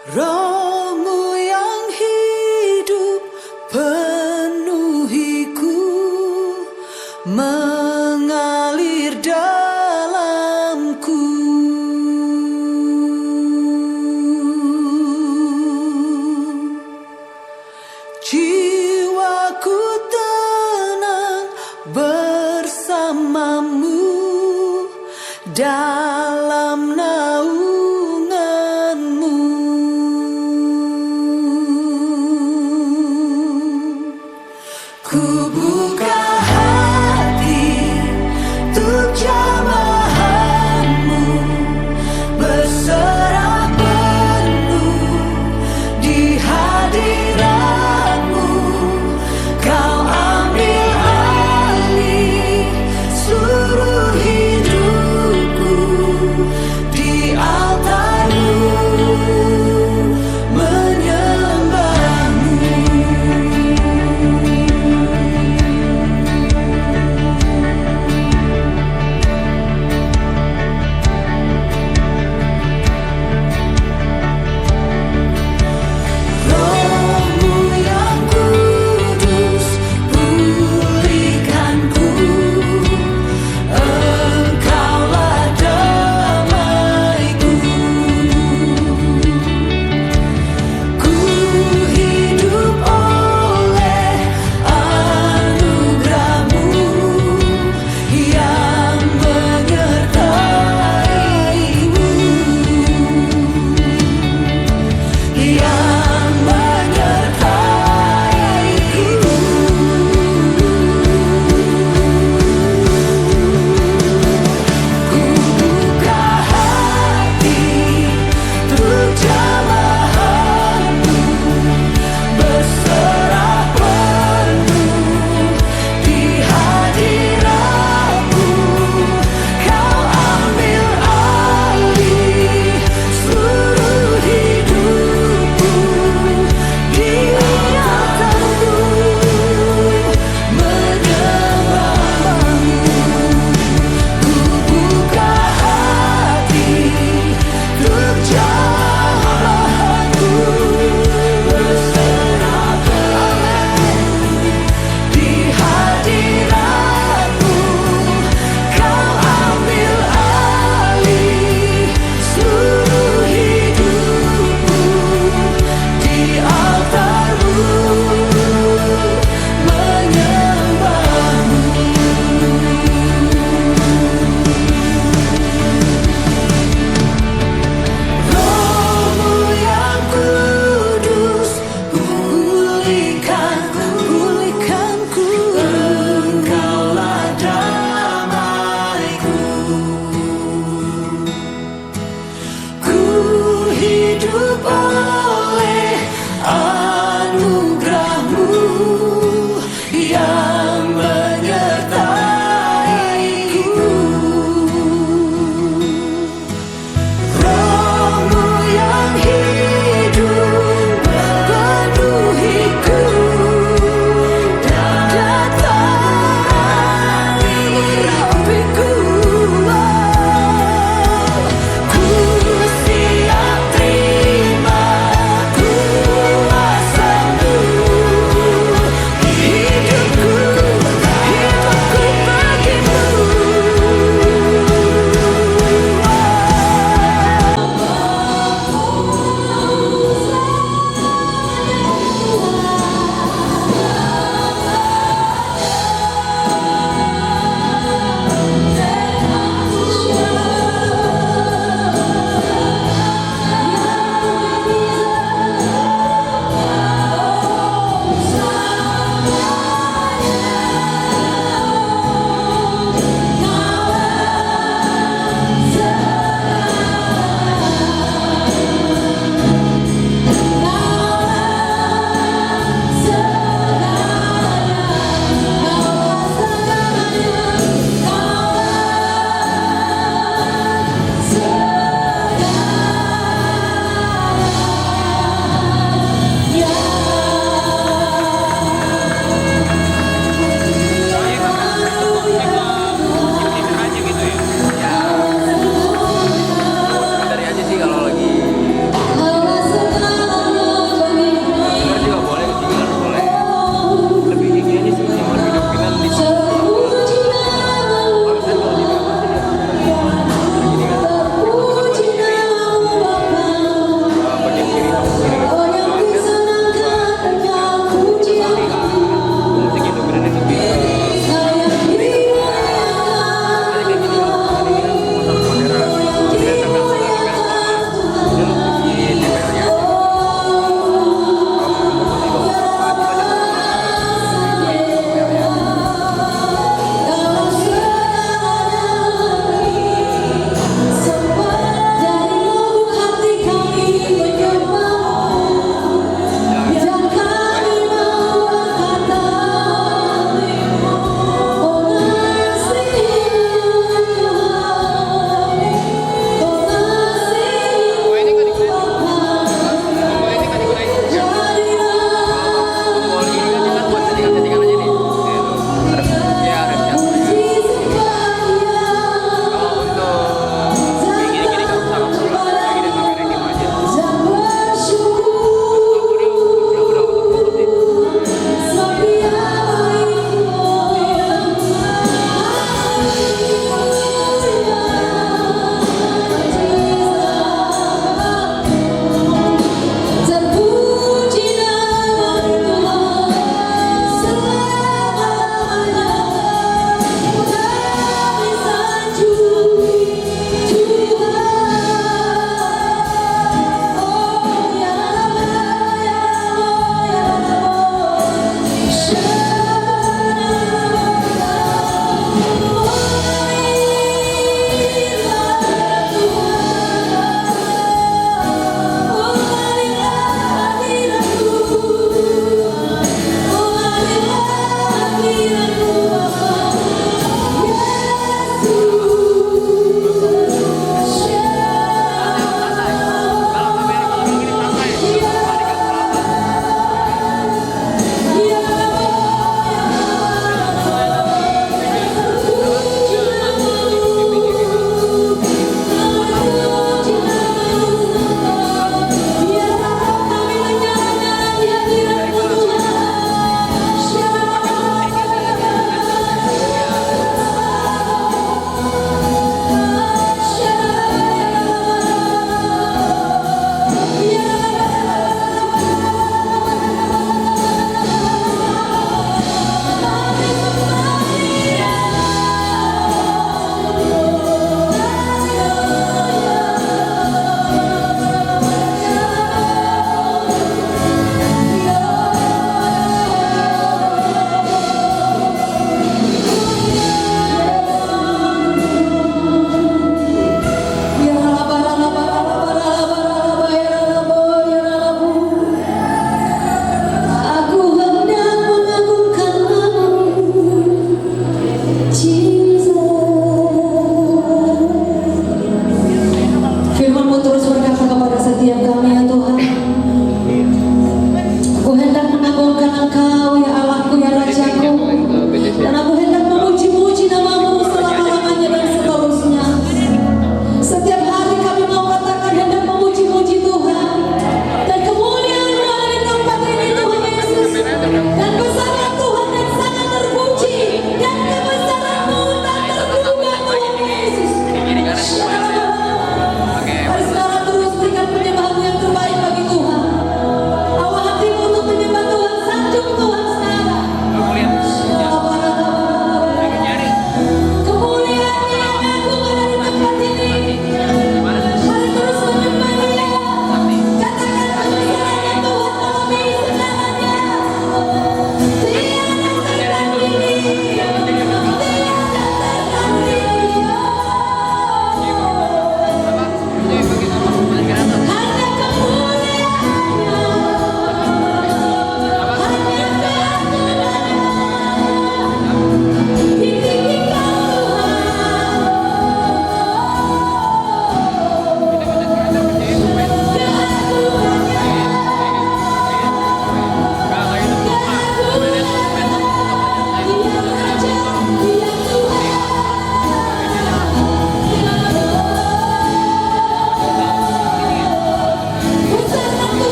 Rohmu yang hidup penuhiku, mengalir dalamku. Jiwaku tenang bersamamu dalam naunganmu.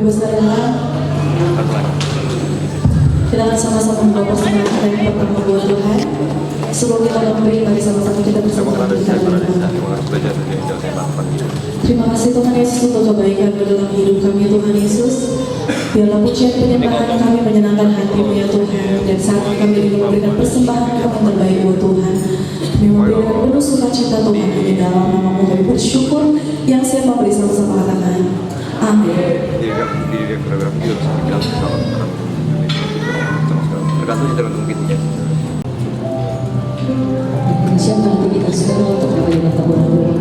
Saudara, kita akan sama-sama membawa persembahan kita yang pertama buat Tuhan. Sebelum kita memberi, mari sama-sama kita bersama Tuhan. Terima kasih Tuhan Yesus untuk kebaikan dalam hidup kami Tuhan Yesus. Biarlah pujian penyembahan kami menyenangkan hati-Mu ya Tuhan. Dan saat kami memberikan persembahan yang terbaik buat Tuhan, kami memberikan penuh sukacita Tuhan di dalam nama-Mu. Kami bersyukur yang siap memberi sama-sama katakan amin. Tergantung pintunya. Siapa hati kita sekarang untuk memberikan taburan doa.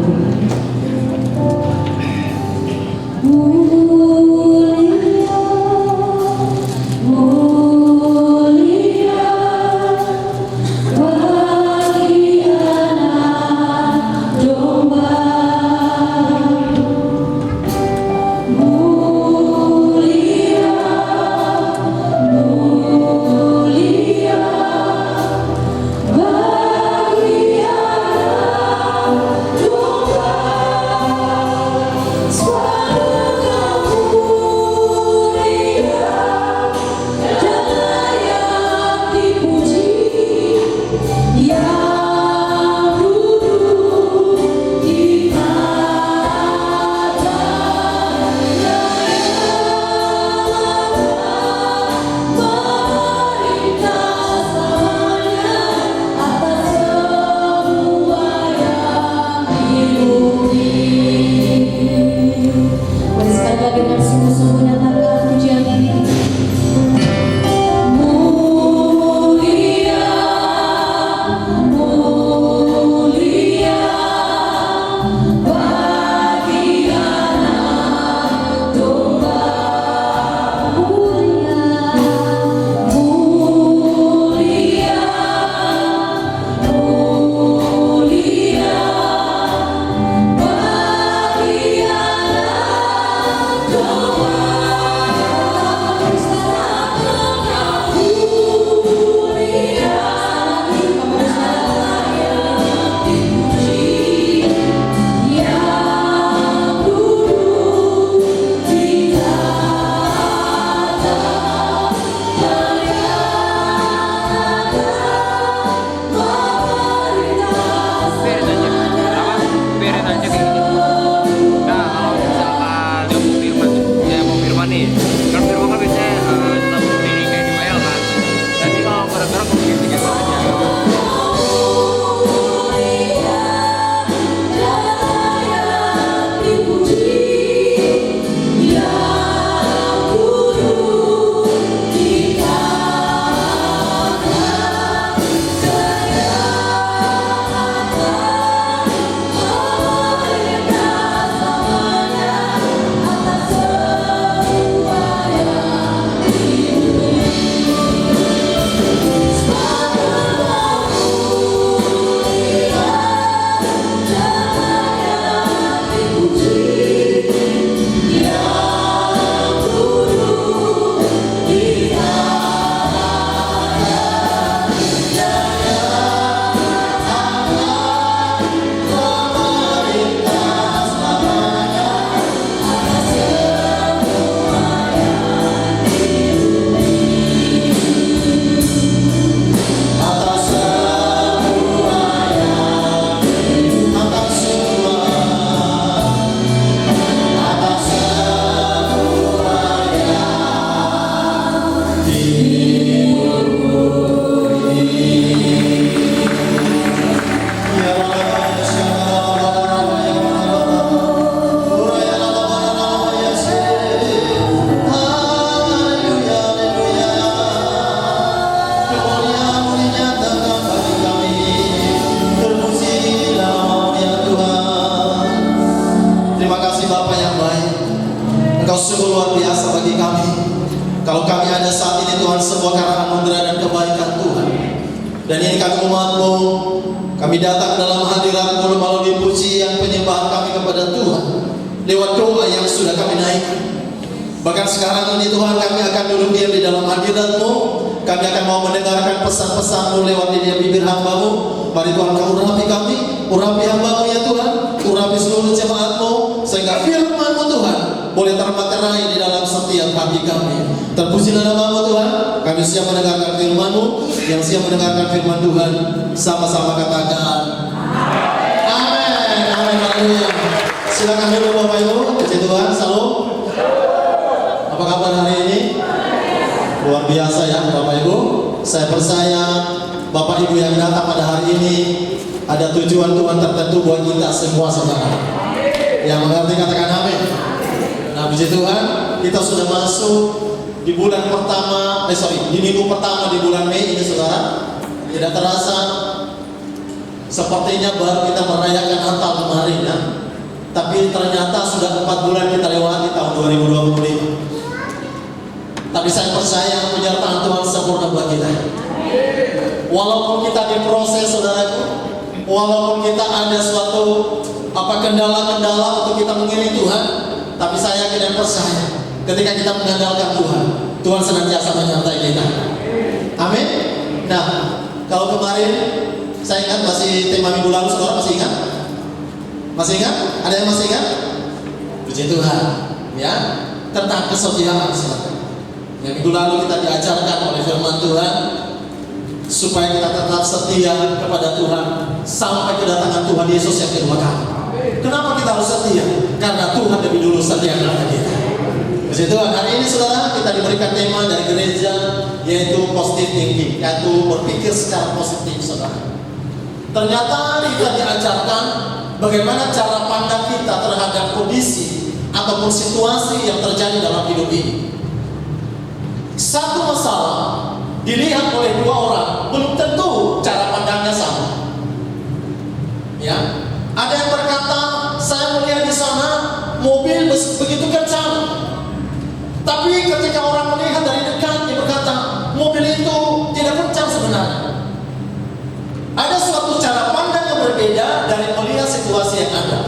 Kalau kami ada saat ini Tuhan, semua karena anugerah dan kebaikan Tuhan. Dan ini kami umat-Mu, kami datang dalam hadirat-Mu melalui pujian penyembahan kami kepada Tuhan lewat doa yang sudah kami naikkan. Bahkan sekarang ini Tuhan, kami akan duduk diam di dalam hadirat-Mu. Kami akan mau mendengarkan pesan-pesan-Mu lewat di bibir hamba-Mu. Mari Tuhan, Kau urapi kami, urapi hamba-Mu ya Tuhan, urapi seluruh jemaat-Mu, sehingga firman-Mu Tuhan boleh termaterai di dalam setiap hati kami. Terpujilah nama-Mu Tuhan. Kami siap mendengarkan firman-Mu. Yang siap mendengarkan firman Tuhan, sama-sama katakan amin. Amin. Haleluya. Silakan dulu Bapak Ibu. Puji Tuhan. Salam. Apa kabar hari ini? Luar biasa ya Bapak Ibu. Saya percaya Bapak Ibu yang datang pada hari ini ada tujuan Tuhan tertentu buat kita semua saudara. Yang mengerti katakan amin. Nah puji Tuhan, kita sudah masuk di bulan pertama, di minggu pertama di bulan Mei ini saudara. Tidak terasa sepertinya baru kita merayakan Natal kemarin ya. Tapi ternyata sudah 4 bulan kita lewati tahun 2025. Tapi saya percaya penyertaan Tuhan sempurna buat kita. Walaupun kita diproses saudaraku, walaupun kita ada suatu kendala-kendala untuk kita mengiring Tuhan, tapi saya yakin dan percaya ketika kita mengandalkan Tuhan, Tuhan senantiasa menyertai kita. Amin. Nah, kalau kemarin saya ingat masih tema minggu lalu, saudara masih ingat? Masih ingat? Ada yang masih ingat? Puji Tuhan, ya, tentang kesetiaan saudara. Yang minggu lalu kita diajarkan oleh firman Tuhan supaya kita tetap setia kepada Tuhan sampai kedatangan Tuhan Yesus yang kedua kali. Kenapa kita harus setia? Karena Tuhan lebih dulu setia kepada kita. Puji Tuhan, hari ini saudara kita diberikan tema dari gereja yaitu positive thinking, yaitu berpikir secara positif saudara. Ternyata kita diajarkan bagaimana cara pandang kita terhadap kondisi ataupun situasi yang terjadi dalam hidup ini. Satu masalah dilihat oleh 2 orang, belum tentu cara pandangnya sama. Ya, ada yang berkata, saya melihat di sana mobil begitu kencang. Tapi ketika orang melihat dari dekat, dia berkata, mobil itu tidak kencang sebenarnya. Ada suatu cara pandang yang berbeda dari melihat situasi yang ada.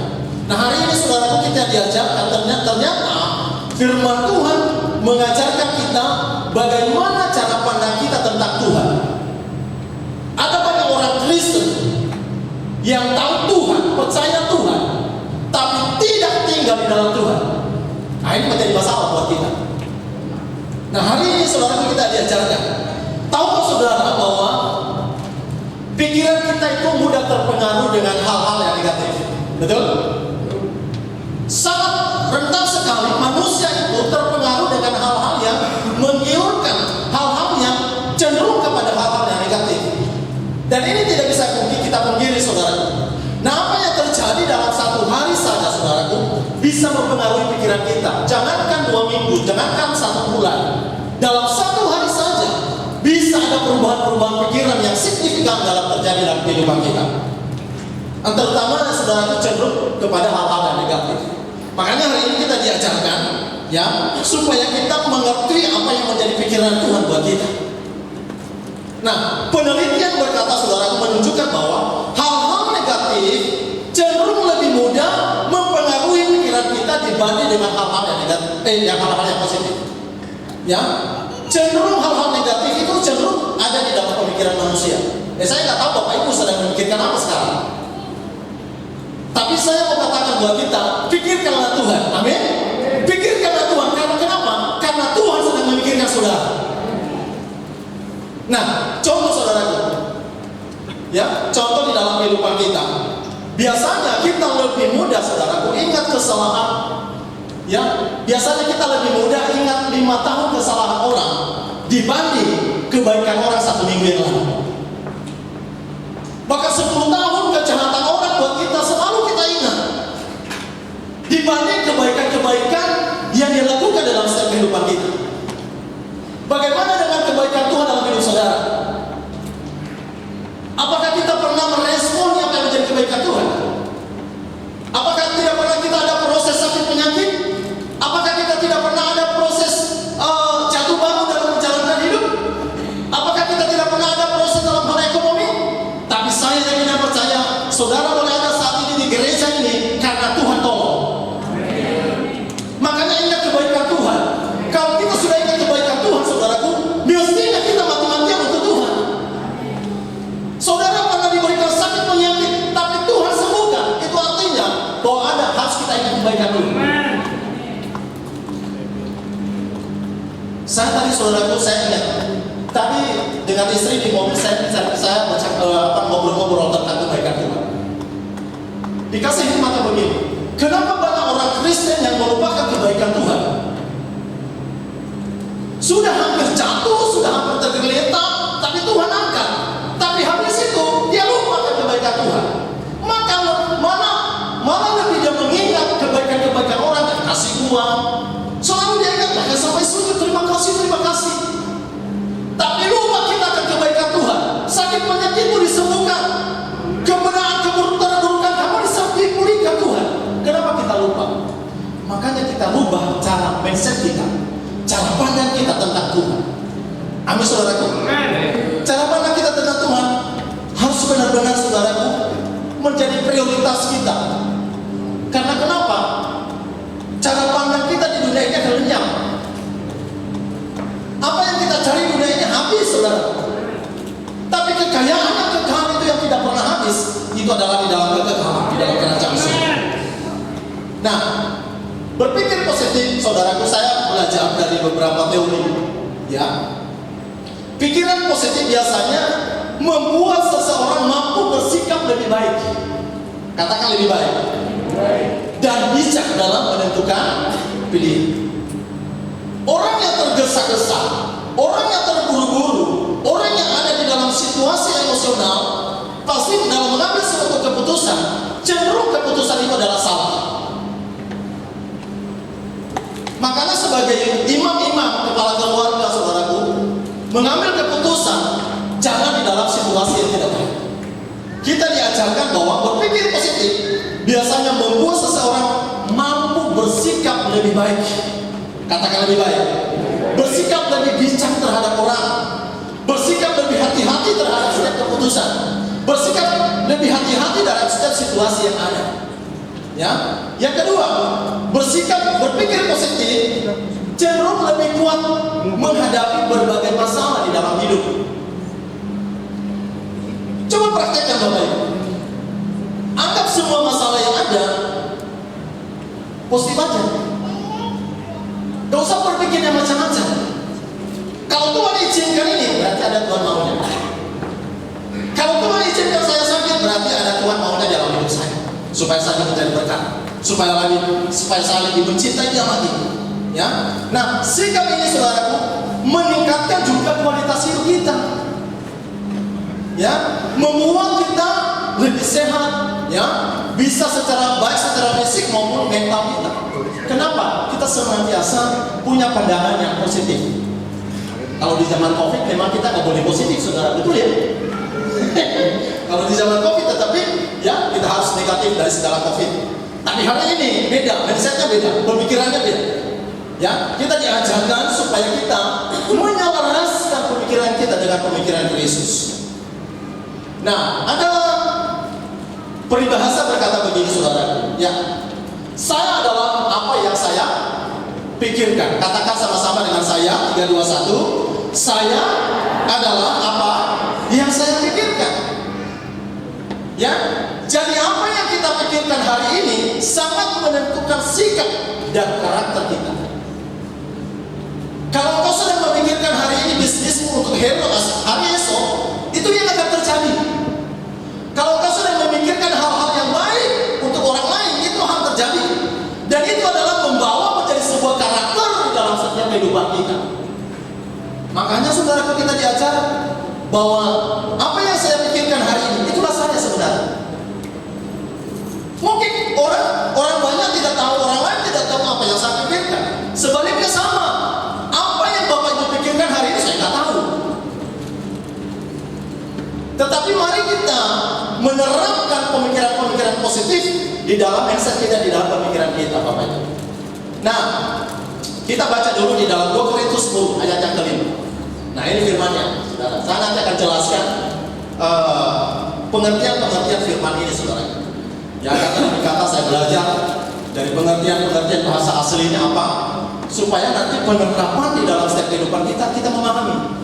Nah hari ini saudaraku kita diajarkan ternyata firman Tuhan mengajarkan kita bagaimana cara pandang kita tentang Tuhan. Ada banyak orang Kristen yang tahu Tuhan, percaya Tuhan, tapi tidak tinggal di dalam Tuhan. Nah ini menjadi masalah buat kita. Nah hari ini saudara kita diajarkan, tahukah saudara bahwa pikiran kita itu mudah terpengaruh dengan hal-hal yang negatif? Betul? Sangat rentan sekali manusia itu terpengaruh dengan hal-hal yang menggiurkan, hal-hal yang cenderung kepada hal-hal yang negatif. Dan ini tidak bisa kita pungkiri saudara. Nah apa yang terjadi dalam 1 hari saja saudaraku bisa mempengaruhi pikiran kita. Jangankan 2 minggu, jangankan 1 bulan. Dalam 1 hari saja bisa ada perubahan-perubahan pikiran yang signifikan dalam terjadi dalam kehidupan kita. Terutama saudaraku cenderung kepada hal-hal yang negatif. Makanya hari ini kita diajarkan ya supaya kita mengerti apa yang menjadi pikiran Tuhan buat kita. Nah, penelitian berkata saudara menunjukkan bahwa hal-hal negatif cenderung lebih mudah mempengaruhi pikiran kita dibanding dengan hal-hal yang negatif, hal-hal yang positif. Ya, cenderung hal-hal negatif itu cenderung ada di dalam pemikiran manusia. Saya nggak tahu Bapak Ibu sedang memikirkan apa sekarang. Tapi saya mau katakan buat kita, pikirkanlah Tuhan, amin. Pikirkanlah Tuhan, karena kenapa? Karena Tuhan sedang memikirkan saudara. Nah, contoh saudaraku, ya, contoh di dalam kehidupan kita. Biasanya kita lebih mudah saudaraku ingat kesalahan, ya. Biasanya kita lebih mudah ingat 5 tahun kesalahan orang dibanding kebaikan orang 1 minggu yang lalu. Bahkan 10 tahun kejahatan orang buat kita selalu kita ingat dibanding kebaikan-kebaikan yang dilakukan dalam setiap kehidupan kita. Bagaimana dengan kebaikan Tuhan dalam hidup saudara? Apakah kita pernah merespon apa yang menjadi kebaikan Tuhan? Apakah tidak pernah kita ada proses sakit penyakit? Apakah kita tidak pernah ada proses jatuh bangun dalam menjalankan hidup? Apakah kita tidak pernah ada proses dalam hal ekonomi? Tapi saya yakin dan percaya saudara boleh ada saat ini di gereja ini karena Tuhan tolong. Makanya ingat kebaikan Tuhan. Kalau kita sudah ingat kebaikan Tuhan saudaraku, mestinya kita mati-matian untuk Tuhan. Saudara pernah diberikan sakit penyakit tapi Tuhan sembuhkan. Itu artinya bahwa harus kita ingat kebaikan Tuhan. saudaraku, saya ingat tadi dengan istri di mobil saya ngobrol-ngobrol tentang kebaikan Tuhan. Dikasih hikmatnya begini, kenapa banyak orang Kristen yang melupakan kebaikan Tuhan? Sudah hampir jatuh, sudah hampir tergeletak, tapi Tuhan angkat. Tapi habis itu dia lupakan kebaikan Tuhan. Maka mana lebih dia mengingat kebaikan-kebaikan orang yang kasih uang. Selalu dia ingat, bahkan sampai sujud, terima kasih. Tapi lupa kita akan kebaikan Tuhan. Sakit penyakitmu disembuhkan, kebenaran keburukan kamu dipulihkan Tuhan. Kenapa kita lupa? Makanya kita rubah cara mindset kita, cara pandang kita tentang Tuhan. Amin saudaraku. Cara pandang kita tentang Tuhan harus benar-benar saudaraku menjadi prioritas kita. Karena kenapa? Cara pandang kita di dunia ini akan lenyap. Apa yang kita cari di dunia ini habis, saudara. Tapi kekayaan yang kekal itu yang tidak pernah habis, itu adalah di dalam kekekalan, di dalam kerajaan surga. Nah, berpikir positif, saudaraku, saya belajar dari beberapa teori. Ya, pikiran positif biasanya membuat seseorang mampu bersikap lebih baik. Katakan lebih baik. Dan bijak dalam menentukan pilihan. Orang yang tergesa-gesa, orang yang terburu-buru, orang yang ada di dalam situasi emosional, pasti dalam mengambil suatu keputusan, cenderung keputusan itu adalah salah. Makanya sebagai imam-imam kepala keluarga, saudaraku, mengambil keputusan jangan di dalam situasi yang tidak baik. Kita diajarkan bahwa berpikir positif biasanya membuat seseorang mampu bersikap lebih baik. Katakan lebih baik. Bersikap lebih bijak terhadap orang. Bersikap lebih hati-hati terhadap setiap keputusan. Bersikap lebih hati-hati dalam setiap situasi yang ada. Ya. Yang kedua, berpikir positif cenderung lebih kuat menghadapi berbagai masalah di dalam hidup. Coba praktekkan Bapak Ibu. Anggap semua masalah yang ada positif aja. Gak usah berpikir yang macam-macam. Kalau Tuhan izinkan ini, berarti ada Tuhan maunya. Kalau Tuhan izinkan saya sakit, berarti ada Tuhan maunya dalam hidup saya. Supaya saya menjadi berkat, supaya saya lebih mencintai Dia lagi. Ya. Nah, sikap ini saudaraku meningkatkan juga kualitas hidup kita. Ya, membuat kita lebih sehat, ya, bisa secara baik secara fisik maupun mental kita. Kenapa? Kita senantiasa punya pandangan yang positif. Kalau di zaman Covid memang kita nggak boleh positif, saudara, betul ya? Kalau di zaman Covid tetapi ya kita harus negatif dari segala Covid. Tapi hari ini beda, mindsetnya beda, pemikirannya beda. Ya, kita diajarkan supaya kita menyelaraskan pemikiran kita dengan pemikiran Yesus. Nah, ada peribahasa berkata begini, saudara. Ya, saya adalah apa yang saya pikirkan. Katakan sama-sama dengan saya. 3, 2, 1. Saya adalah apa yang saya pikirkan. Ya, jadi apa yang kita pikirkan hari ini sangat menentukan sikap dan karakter kita. Kalau kau sedang memikirkan hari ini bisnismu untuk hari esok, itu yang akan terjadi. Kalau kau sedang memikirkan hal-hal yang baik untuk orang lain, itu akan terjadi. Dan itu adalah membawa menjadi sebuah karakter di dalam setiap kehidupan kita. Makanya saudaraku, kita diajar bahwa apa yang saya pikirkan hari ini, itulah saya sebenarnya. Mungkin orang banyak tidak tahu, orang lain tidak tahu apa yang saya pikirkan. Sebaliknya sama. Apa yang Bapak Ibu pikirkan hari ini saya nggak tahu. Tetapi mari kita menerapkan pemikiran-pemikiran positif di dalam mindset kita, di dalam pemikiran kita, Bapak Ibu. Nah, kita baca dulu di dalam 2 Korintus 10 ayat yang ke-5. Nah, ini firman-Nya, saudara. Saya nanti akan jelaskan pengertian-pengertian firman ini, saudara. Ya, kata saya belajar dari pengertian-pengertian bahasa aslinya apa, supaya nanti penerapan di dalam setiap kehidupan kita memahami.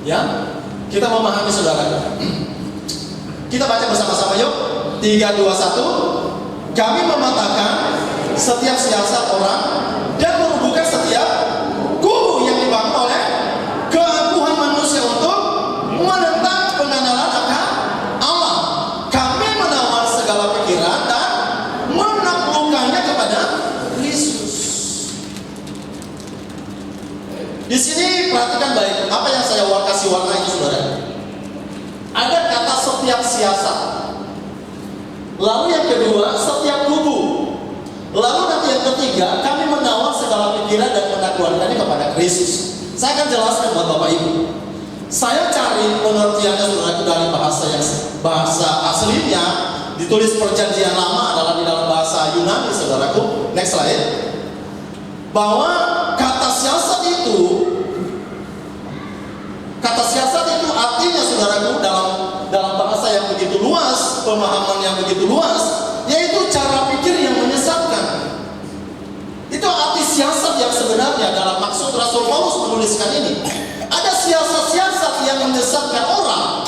Ya, kita memahami, saudara. Kita baca bersama-sama yuk. 3, 2, 1. Kami mematahkan setiap siasat orang dan merubuhkan setiap kubu yang dibangun oleh perhatikan baik apa yang saya kasih warna ini, saudara. Ada kata setiap siasat. Lalu yang kedua, setiap kubu. Lalu nanti yang ketiga, kami menawar segala pikiran dan pengakuannya kepada Kristus. Saya akan jelaskan buat Bapak Ibu. Saya cari pengertiannya, saudaraku, dari bahasa aslinya. Ditulis Perjanjian Lama adalah di dalam bahasa Yunani, saudaraku. Next slide. Bahwa kata siasat itu artinya, saudaraku, dalam bahasa yang begitu luas, pemahaman yang begitu luas, yaitu cara pikir yang menyesatkan. Itu arti siasat yang sebenarnya dalam maksud Rasul Paulus menuliskan ini. Ada siasat-siasat yang menyesatkan orang,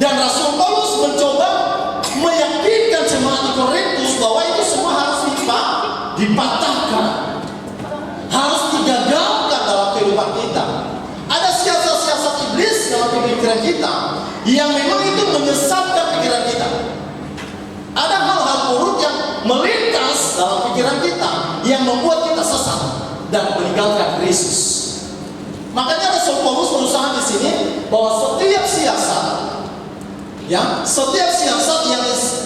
dan Rasul Paulus mencoba meyakinkan jemaat di Korintus bahwa itu semua harus dipatahkan, harus digagalkan dalam kehidupan kita. Ada siasat-siasat iblis dalam pikiran kita yang memang itu menyesatkan pikiran kita. Ada hal-hal buruk yang melintas dalam pikiran kita yang membuat kita sesat dan meninggalkan Kristus. Makanya Rasul Paulus berusaha di sini bahwa setiap siasat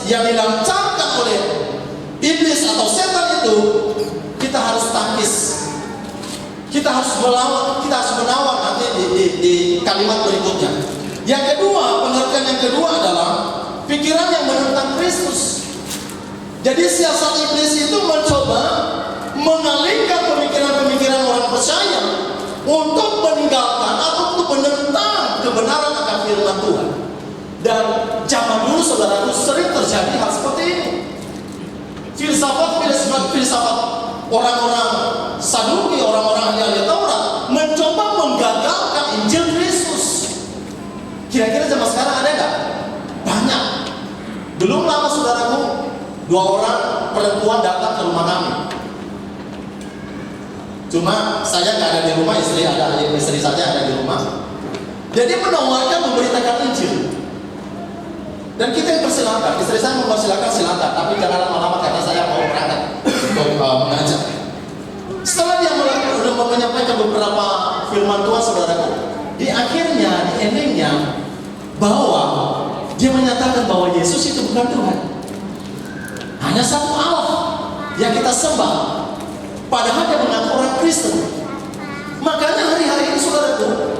yang dilancarkan oleh iblis atau setan itu kita harus tangkis. Kita harus melawan, kita harus menawar nanti di kalimat berikutnya. Yang kedua, pengertian yang kedua adalah pikiran yang menentang Kristus. Jadi siasat iblis itu mencoba mengalihkan pemikiran-pemikiran orang percaya untuk meninggalkan atau untuk menentang kebenaran akan firman Tuhan. Dan zaman dulu, saudaraku, sering terjadi hal seperti ini. Filsafat orang-orang Saduki, orang-orang ahli Taurat mencoba menggagalkan Injil Kristus. Kira-kira zaman sekarang ada nggak? Banyak. Belum lama, saudaraku, 2 orang perempuan datang ke rumah kami. Cuma saya nggak ada di rumah, istri saja ada di rumah. Jadi menawarkan memberitakan Injil. Dan kita yang persilakan, istri saya mempersilakan, silakan, tapi jangan lama-lama karena saya mau berangkat untuk mengajar. Setelah dia menyampaikan beberapa firman Tuhan, saudaraku, di endingnya bahwa dia menyatakan bahwa Yesus itu bukan Tuhan, hanya satu Allah yang kita sembah, padahal dia mengaku orang Kristen. Makanya hari-hari ini, saudaraku,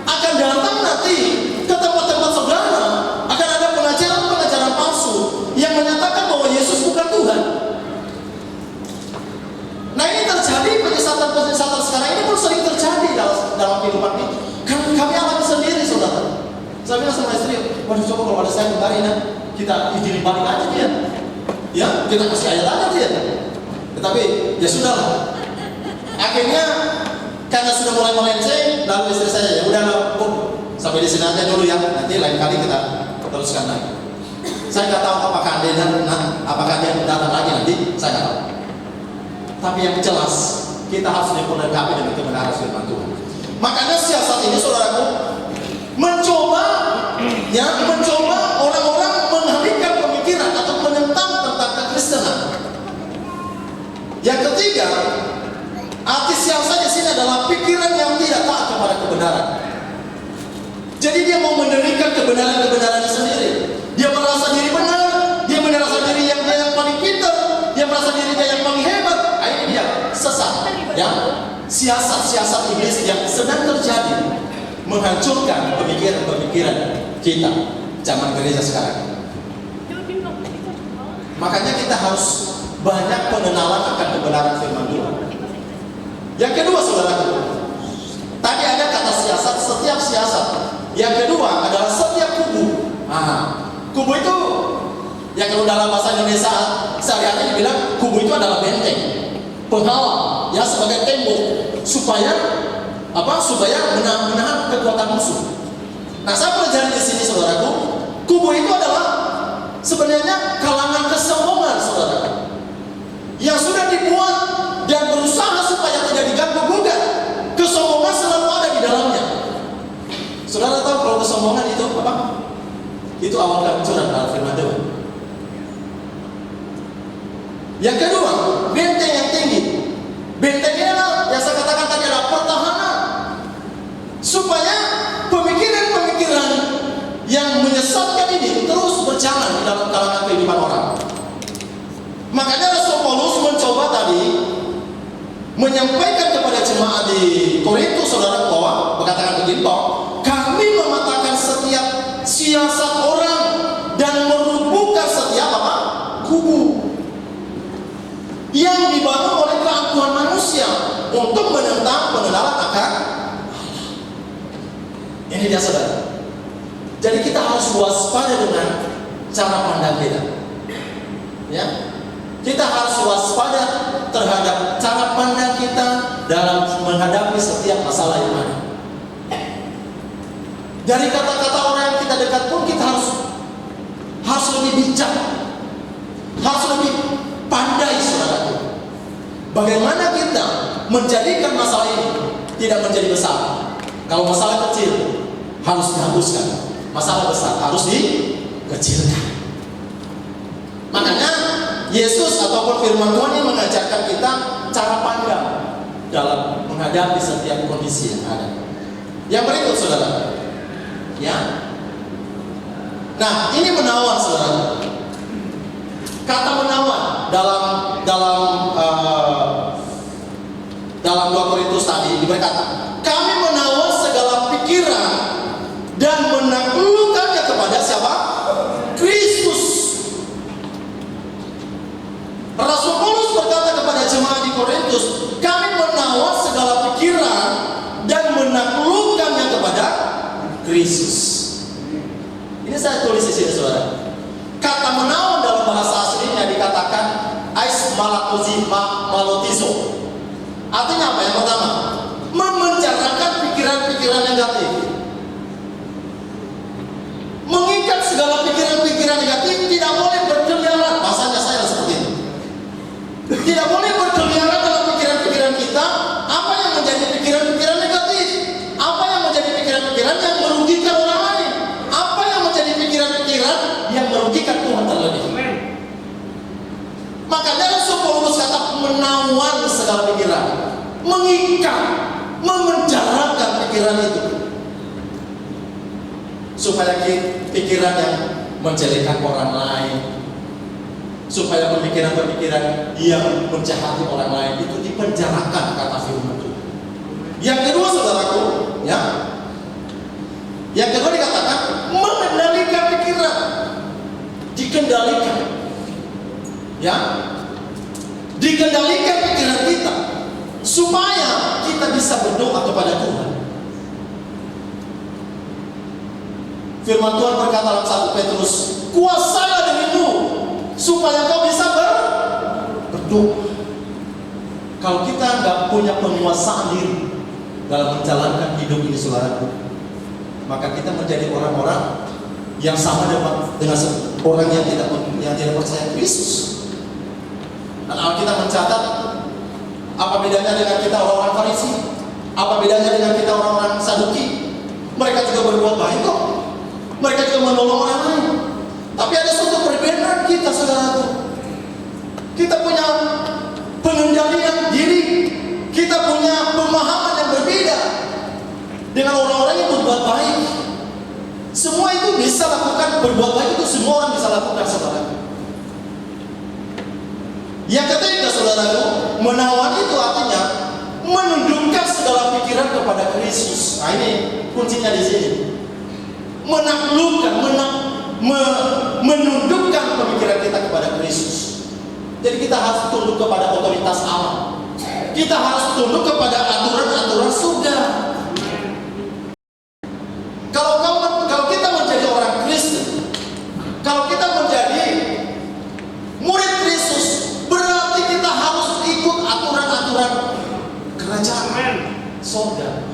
akan datang nanti ke tempat-tempat saudara, akan ada pengajaran palsu yang menyatakan bahwa Yesus bukan Tuhan. Nah, ini terjadi, penyesatan sekarang ini pun sering terjadi dalam kehidupan ini. Kami alami sendiri, saudara. Saya bilang sama istri, waduh, coba kalau ada saya kemarin, kita izinin balik aja dia. Ya, kita kasih ayat aja dia. Tetapi ya sudahlah. Akhirnya karena sudah mulai melenceng, lalu istri saya, ya udah, sampai di sini aja dulu ya. Nanti lain kali kita teruskan lagi. Saya nggak tahu apakah dia datang lagi nanti, saya nggak tahu. Tapi yang jelas, kita harus dilengkapi dengan kebenaran firman Tuhan. Makanya siasat ini, saudaraku, mencoba orang-orang mengalihkan pemikiran atau menentang tentang kekristenan. Yang ketiga, arti siasat di sini adalah pikiran yang tidak taat kepada kebenaran. Jadi dia mau mendirikan kebenarannya sendiri. Dia merasa diri benar, dia merasa diri yang paling pintar, dia merasa dirinya yang paling hebat. Ini dia sesat. Ya, siasat iblis yang sedang terjadi menghancurkan pemikiran kita zaman gereja sekarang. Makanya kita harus banyak pengenalan akan kebenaran firman Tuhan. Yang kedua, saudaraku, tadi ada kata siasat, setiap siasat. Yang kedua adalah setiap kubu. Kubu itu yang kalau dalam bahasa Indonesia sehari-hari dibilang kubu itu adalah benteng, penghalang, ya, sebagai tembok supaya menahan kekuatan musuh. Nah, saya pelajari di sini, saudaraku, kubu itu adalah sebenarnya kalangan kesombongan, saudaraku, yang sudah dibuat dan berusaha supaya tidak diganggu gugat. Kesombongan selalu ada di dalamnya. Saudara tahu kalau kesombongan itu apa? Itu awal kehancuran dalam firman Tuhan. Yang kedua, benteng yang tinggi. Benteng ini adalah yang saya katakan tadi adalah pertahanan. Makanya Rasul Paulus mencoba tadi menyampaikan kepada jemaat di Korintus, saudara, bahwa berkatakan begini, bahwa kami mematahkan setiap siasat orang dan merubuhkan setiap apa? Kubu yang dibangun oleh keangkuhan manusia untuk menentang pengenalan akan Allah. Ini dia, saudara. Jadi kita harus waspada dengan cara pandang kita. Ya, kita harus waspada terhadap cara pandang kita dalam menghadapi setiap masalah yang ada. Dari kata-kata orang yang kita dekat pun kita harus lebih bijak, harus lebih pandai, saudaraku. Bagaimana kita menjadikan masalah ini tidak menjadi besar. Kalau masalah kecil harus dihapuskan, masalah besar harus dikecilkan. Makanya Yesus ataupun firman Tuhan yang mengajarkan kita cara pandang dalam menghadapi setiap kondisi yang ada. Yang berikut, saudara, ya. Nah, ini menawan, saudara. Kata menawan dalam 2 Korintus tadi berkata, kami menawan segala pikiran dan menaklukkannya kepada siapa? Kristus. Rasul Paulus berkata kepada jemaat di Korintus, kami menawan segala pikiran dan menaklukkannya kepada Kristus. Ini saya tulis di sini, saudara. Kata menawan dalam bahasa aslinya dikatakan ais malotizo. Artinya apa? Yang pertama, memenjarakan pikiran-pikiran negatif, mengikat segala pikiran-pikiran negatif, tidak boleh berkeliaran. Bahasanya saya seperti itu. Tidak boleh berkeliaran dalam pikiran-pikiran kita. Apa yang menjadi pikiran-pikiran negatif? Apa yang menjadi pikiran-pikiran yang merugikan orang lain? Apa yang menjadi pikiran-pikiran yang merugikan Tuhan terlebih? Makanya Rasul Paulus kata menawan segala pikiran, mengikat, memenjarakan pikiran itu, supaya pikiran yang menjelekkan orang lain, supaya pemikiran-pemikiran yang menjahati orang lain itu dipenjarakan, kata firman Tuhan. Yang kedua, saudaraku, ya, yang kedua dikatakan mengendalikan pikiran, dikendalikan, ya, dikendalikan pikiran kita supaya kita bisa berdoa kepada Tuhan. Firman Tuhan berkata dalam 1 Petrus, kuasailah dirimu supaya kau bisa berdoa. Kalau kita nggak punya penguasaan diri dalam menjalankan hidup ini, saudaraku, maka kita menjadi orang-orang yang sama dengan orang yang tidak percaya Kristus. Dan Alkitab mencatat, apa bedanya dengan kita orang-orang Farisi? Apa bedanya dengan kita orang-orang Saduki? Mereka juga berbuat baik kok. Mereka juga menolong orang lain. Tapi ada suatu perbedaan kita, saudaraku. Kita punya pengendalian diri, kita punya pemahaman yang berbeda dengan orang-orang yang berbuat baik. Semua itu bisa lakukan, berbuat baik itu semua orang bisa lakukan, saudaraku. Yang ketiga, saudaraku, menawan itu artinya menundukkan segala pikiran kepada Kristus. Nah, ini kuncinya di sini. Menaklukkan, menundukkan pemikiran kita kepada Kristus. Jadi kita harus tunduk kepada otoritas Allah. Kita harus tunduk kepada aturan-aturan surga. Kalau kita menjadi orang Kristen, kalau kita menjadi murid Kristus, berarti kita harus ikut aturan-aturan kerajaan surga.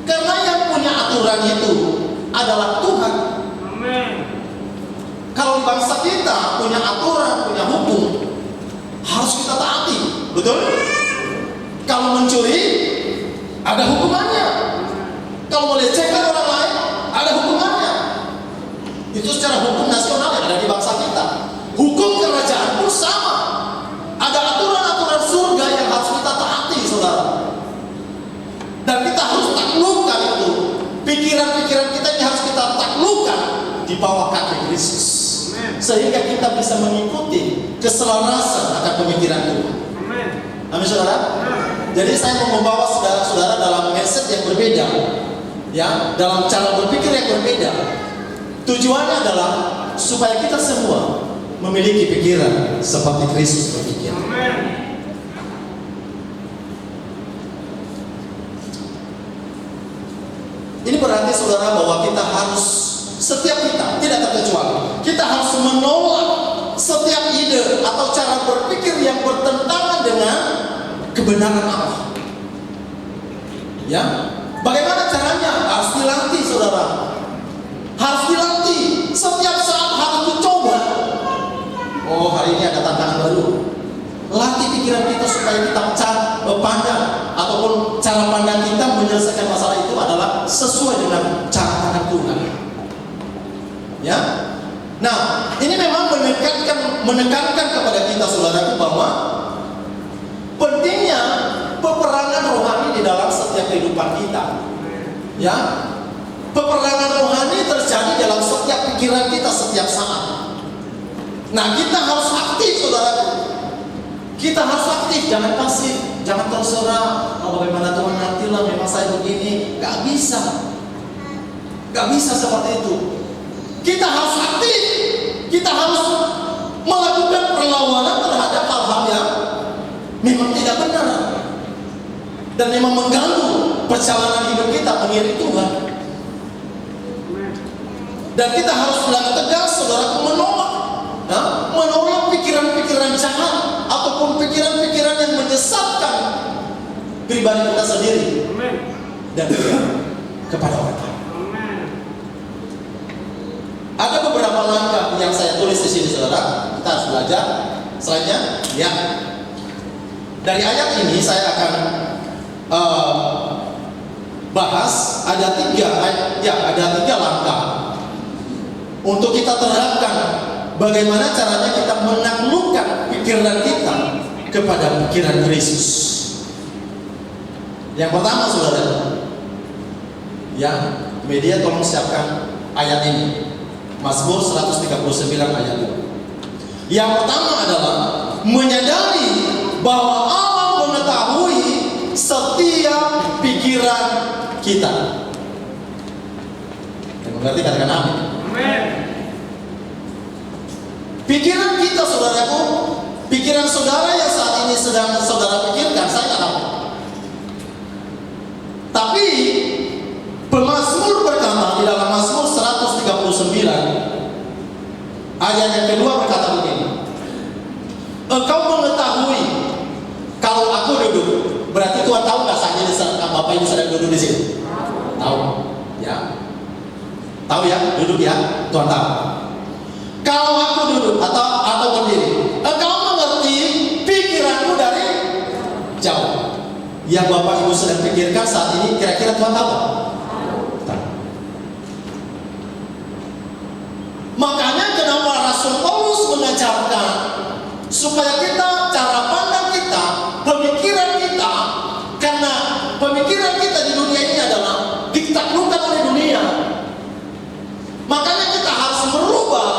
Karena yang punya aturan itu adalah Tuhan. Amin. Kalau bangsa kita punya aturan, punya hukum, harus kita taati, betul? Kalau mencuri, ada hukumannya. Kalau melecehkan orang lain, ada hukumannya. Itu secara hukum nasional yang ada di bangsa kita. Hukum kerajaan pun sama. Ada aturan-aturan surga yang harus kita taati, saudara. Dan kita harus taklukkan itu. Pikiran-pikiran kita ini harus kita taklukkan di bawah kaki Kristus. sehingga kita bisa mengikuti keselarasan akan pemikiran Tuhan. Amin saudara. Jadi saya mau membawa saudara-saudara dalam mindset yang berbeda, ya, dalam cara berpikir yang berbeda. Tujuannya adalah supaya kita semua memiliki pikiran seperti Kristus berpikir. Ini berarti saudara bahwa kita harus, setiap kita tidak terkecuali, kita harus menolak setiap ide atau cara berpikir yang bertentangan dengan kebenaran Allah. Ya, bagaimana caranya? Harus dilatih saudara. Harus dilatih. Setiap saat harus dicoba. Oh, hari ini ada tantangan baru. Latih pikiran kita supaya kita pandang ataupun cara pandang kita menyelesaikan masalah itu adalah sesuai dengan cara pandang Tuhan. Ya. Nah, ini memang menekankan kepada kita saudaraku bahwa pentingnya peperangan rohani di dalam setiap kehidupan kita. Ya. Peperangan rohani terjadi dalam setiap pikiran kita setiap saat. Nah, kita harus aktif saudaraku. Kita harus aktif, jangan pasif, jangan terserah. Oh, bagaimana Tuhan nantilah, memang saya begini. Gak bisa. Gak bisa seperti itu. Kita harus aktif. Kita harus melakukan perlawanan terhadap hal-hal yang memang tidak benar dan memang mengganggu perjalanan hidup kita mengiring Tuhan. Dan kita harus dengan tegas saudara menolak, menolak pikiran-pikiran jahat ataupun pikiran-pikiran yang menyesatkan pribadi kita sendiri dan kepada orang lain. Ada beberapa langkah yang saya tulis di sini saudara. Kita harus belajar. Selanjutnya, ya. Dari ayat ini saya akan bahas ada tiga langkah untuk kita terapkan. Bagaimana caranya kita menaklukkan pikiran kita kepada pikiran Kristus. Yang pertama saudara, ya, media tolong siapkan ayat ini. Mazmur 139 ayat 2. Yang pertama adalah menyadari bahwa Allah mengetahui setiap pikiran kita. Yang mengerti katakan amin. Pikiran kita saudaraku, pikiran saudara yang saat ini sedang saudara pikirkan, saya tidak tahu. Tapi pemazmur berkata di dalam Mazmur 139 ayat yang kedua berkata begini, engkau mengetahui kalau aku duduk. Berarti Tuhan tahu nggak saat ini Bapak Ibu sedang duduk di sini? Tahu, ya. Tahu ya, duduk ya, Tuhan tahu. Kalau aku duduk atau berdiri, engkau mengerti pikiranku dari jauh. Yang Bapak Ibu sedang pikirkan saat ini kira-kira Tuhan tahu? Tahu. Makanya kenapa Rasul Paulus mengajarkan supaya kita, cara pandang kita, pemikiran kita, karena pemikiran kita di dunia ini adalah ditaklukkan oleh dunia. Makanya kita harus merubah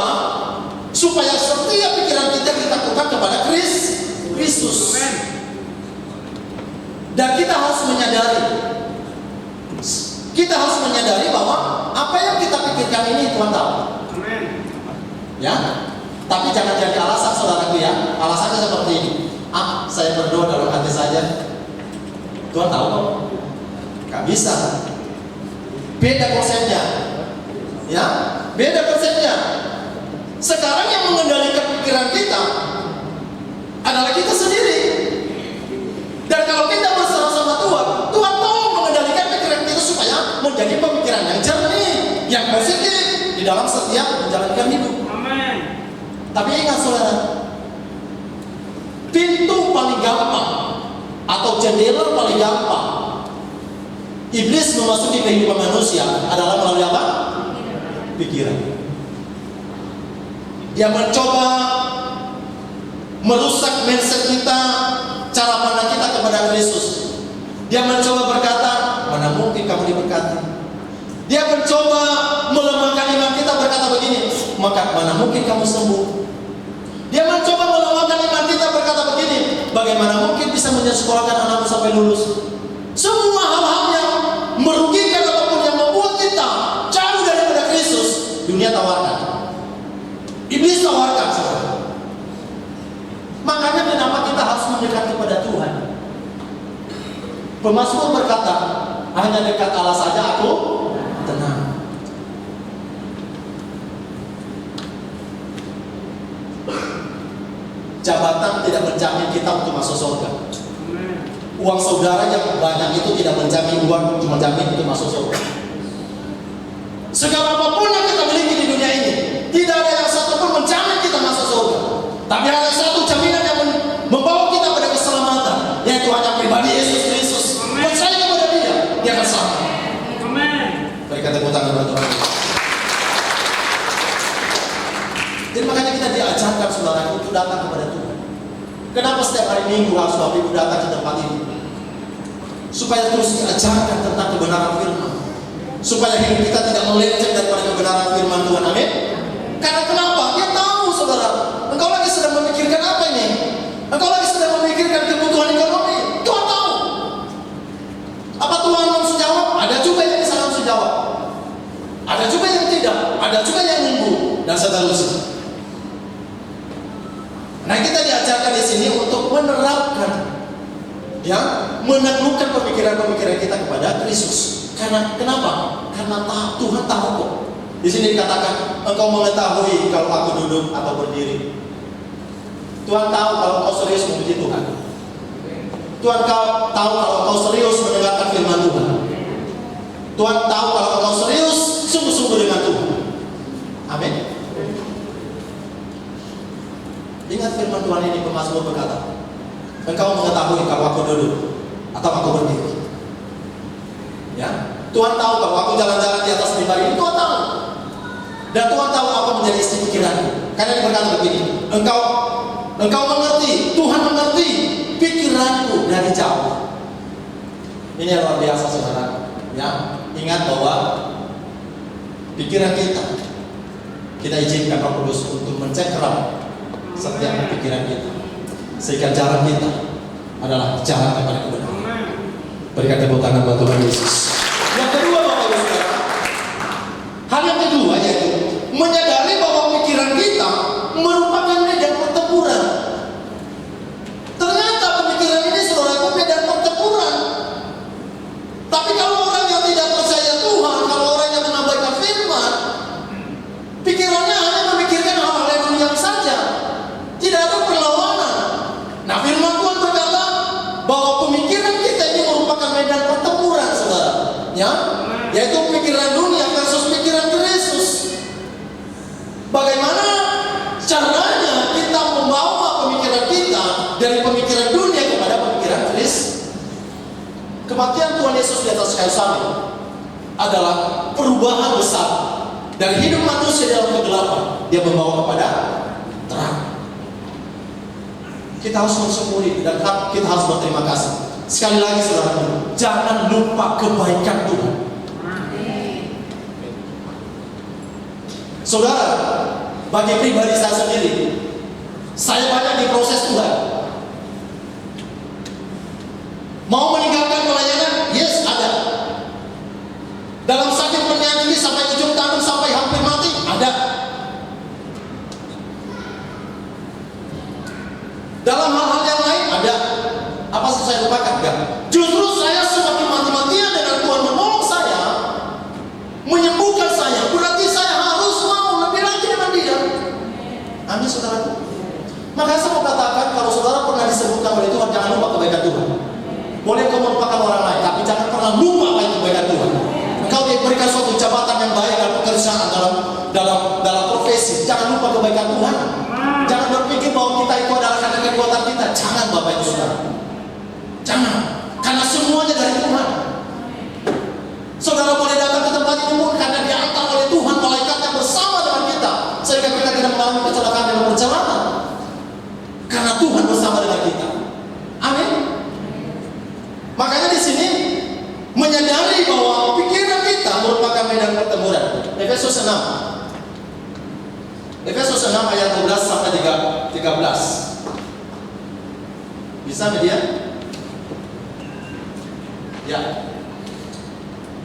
supaya setiap pikiran kita ditaklukkan kepada Kristus. Dan kita harus menyadari bahwa apa yang kita pikirkan ini Tuhan tahu. Ya, tapi jangan jadi alasan saudaraku ya. Alasannya seperti ini. Saya berdoa dalam hati saja. Tuhan tahu kok. Gak bisa. Beda konsepnya. Ya, beda konsepnya. Sekarang yang mengendalikan pikiran kita adalah kita sendiri. Dan kalau kita berserah sama Tuhan, Tuhan tolong mengendalikan pikiran kita supaya menjadi pemikiran yang jernih, yang positif di dalam setiap menjalankan hidup. Tapi ingat saudara, pintu paling gampang atau jendela paling gampang iblis memasuki kehidupan manusia adalah melalui apa? Pikiran. Dia mencoba merusak mindset kita, cara pandang kita kepada Kristus. Dia mencoba berkata, mana mungkin kamu diberkati. Dia mencoba melemahkan iman kita berkata begini, maka mana mungkin kamu sembuh. Dia mencoba melemahkan iman kita, berkata begini, bagaimana mungkin bisa menyekolahkan anakmu sampai lulus? Semua hal-hal yang merugikan ataupun yang membuat kita jauh daripada Kristus, dunia tawarkan, iblis tawarkan, saudara. Makanya kenapa kita harus mendekat kepada Tuhan? Pemazmur berkata, hanya dekat Allah saja aku tenang. Jabatan tidak menjamin kita untuk masuk surga. Uang saudara yang banyak itu tidak menjamin untuk masuk surga. Segala apapun yang kita miliki di dunia ini, tidak ada yang satu pun menjamin kita masuk surga. Tapi ada satu jaminan yang membawa kita pada keselamatan, yaitu hanya pribadi Yesus Kristus. Percaya kepada Dia akan selamat. Berikan tepuk tangan buat Tuhan. Jadi makanya kita diajarkan, saudara, untuk datang kepada Tuhan. Kenapa setiap hari Minggu harus Bapak Ibu datang ke tempat ini? Supaya terus diajarkan tentang kebenaran firman, supaya hidup kita tidak melenceng daripada kebenaran firman Tuhan. Amin. Karena kenapa? Dia tahu, saudara, engkau lagi sedang memikirkan apa ini? Engkau lagi sedang memikirkan kebutuhan ekonomi. Tuhan tahu. Apa Tuhan langsung jawab? Ada juga yang bisa langsung jawab, ada juga yang tidak, ada juga yang nunggu, dan seterusnya. Nah, kita diajarkan di sini untuk menerapkan, ya, menaklukkan pemikiran-pemikiran kita kepada Kristus. Karena kenapa? Karena Tuhan tahu kok. Di sini dikatakan, engkau mengetahui kalau aku duduk atau berdiri. Tuhan tahu kalau engkau serius memuji Tuhan. Tuhan tahu kalau engkau serius mendengarkan firman Tuhan. Tuhan tahu kalau engkau serius sungguh-sungguh dengan Tuhan. Amin. Ingat firman Tuhan ini, pemazmur berkata, engkau mengetahui kalau aku duduk atau aku berdiri. Ya, Tuhan tahu kalau aku jalan-jalan di atas mimbar ini, Tuhan tahu. Dan Tuhan tahu apa menjadi isi pikiranku. Karena dia berkata begini, engkau mengerti, Tuhan mengerti pikiranku dari jauh. Ini yang luar biasa, saudara. Ya, ingat bahwa pikiran kita izinkan Roh Kudus untuk mencengkeram setiap pikiran kita, sehingga jalan kita adalah jalan kepada kebenaran. Berikan tepuk tangan buat Tuhan Yesus. Yang kedua, Bapak Ibu Saudara, hal yang kedua yaitu menyadari bahwa pikiran kita merupakan medan pertempuran. Ternyata pemikiran ini, saudara, medan pertempuran. Tapi kalau orang yang tidak percaya Tuhan, kalau orang yang mengabaikan firman, pikirannya hanya memikirkan hal-hal yang dunia saja, tidak ada perlawanan. Nah, firman Tuhan berkata bahwa pemikiran kita ini merupakan medan pertempuran, saudara, ya, yaitu pikiran dunia versus pikiran Kristus. Bagaimana caranya kita membawa pemikiran kita dari pemikiran dunia kepada pemikiran Kristus? Kematian Tuhan Yesus di atas kayu salib adalah perubahan besar dari hidup manusia dalam kegelapan, dia membawa kepada terang. Kita harus mensyukuri dan kita harus berterima kasih. Sekali lagi, saudara, jangan lupa kebaikan Tuhan. Saudara, bagi pribadi saya sendiri, saya banyak diproses Tuhan. Mau meninggalkan pelayanan? Yes, ada. Dalam sakit penyakit sampai ujung tanduk, sampai hampir mati, ada. Dalam hal-hal yang lain ada. Apa sih saya lupakan? Enggak. Justru saya semakin mati-matian dengan Tuhan menolong saya, menyembuhkan saya. Berarti saya harus mau lebih lagi dengan Dia. Amin, saudaraku. Maka saya mau katakan, kalau saudara pernah disembuhkan oleh Tuhan, jangan lupa kebaikan Tuhan. Boleh kau melupakan orang lain, tapi jangan pernah lupa apa itu kebaikan Tuhan. Engkau diberikan suatu jabatan yang baik dalam pekerjaan, dalam profesi, jangan lupa kebaikan Tuhan. Jangan berpikir bahwa kita itu adalah karena kekuatan kita. Jangan, Bapak Ibu Saudara. Jangan, karena semuanya dari Tuhan. Saudara boleh datang ke tempat ini pun karena diantar oleh Tuhan, malaikatnya bersama dengan kita, sehingga kita tidak mengalami kecelakaan dalam perjalanan. Karena Tuhan bersama dengan kita. Amin. Makanya di sini menyadari bahwa pikiran kita merupakan medan pertempuran. Efesus 6 Efesus 6 ayat 12 sampai 13. Bisa media? Ya.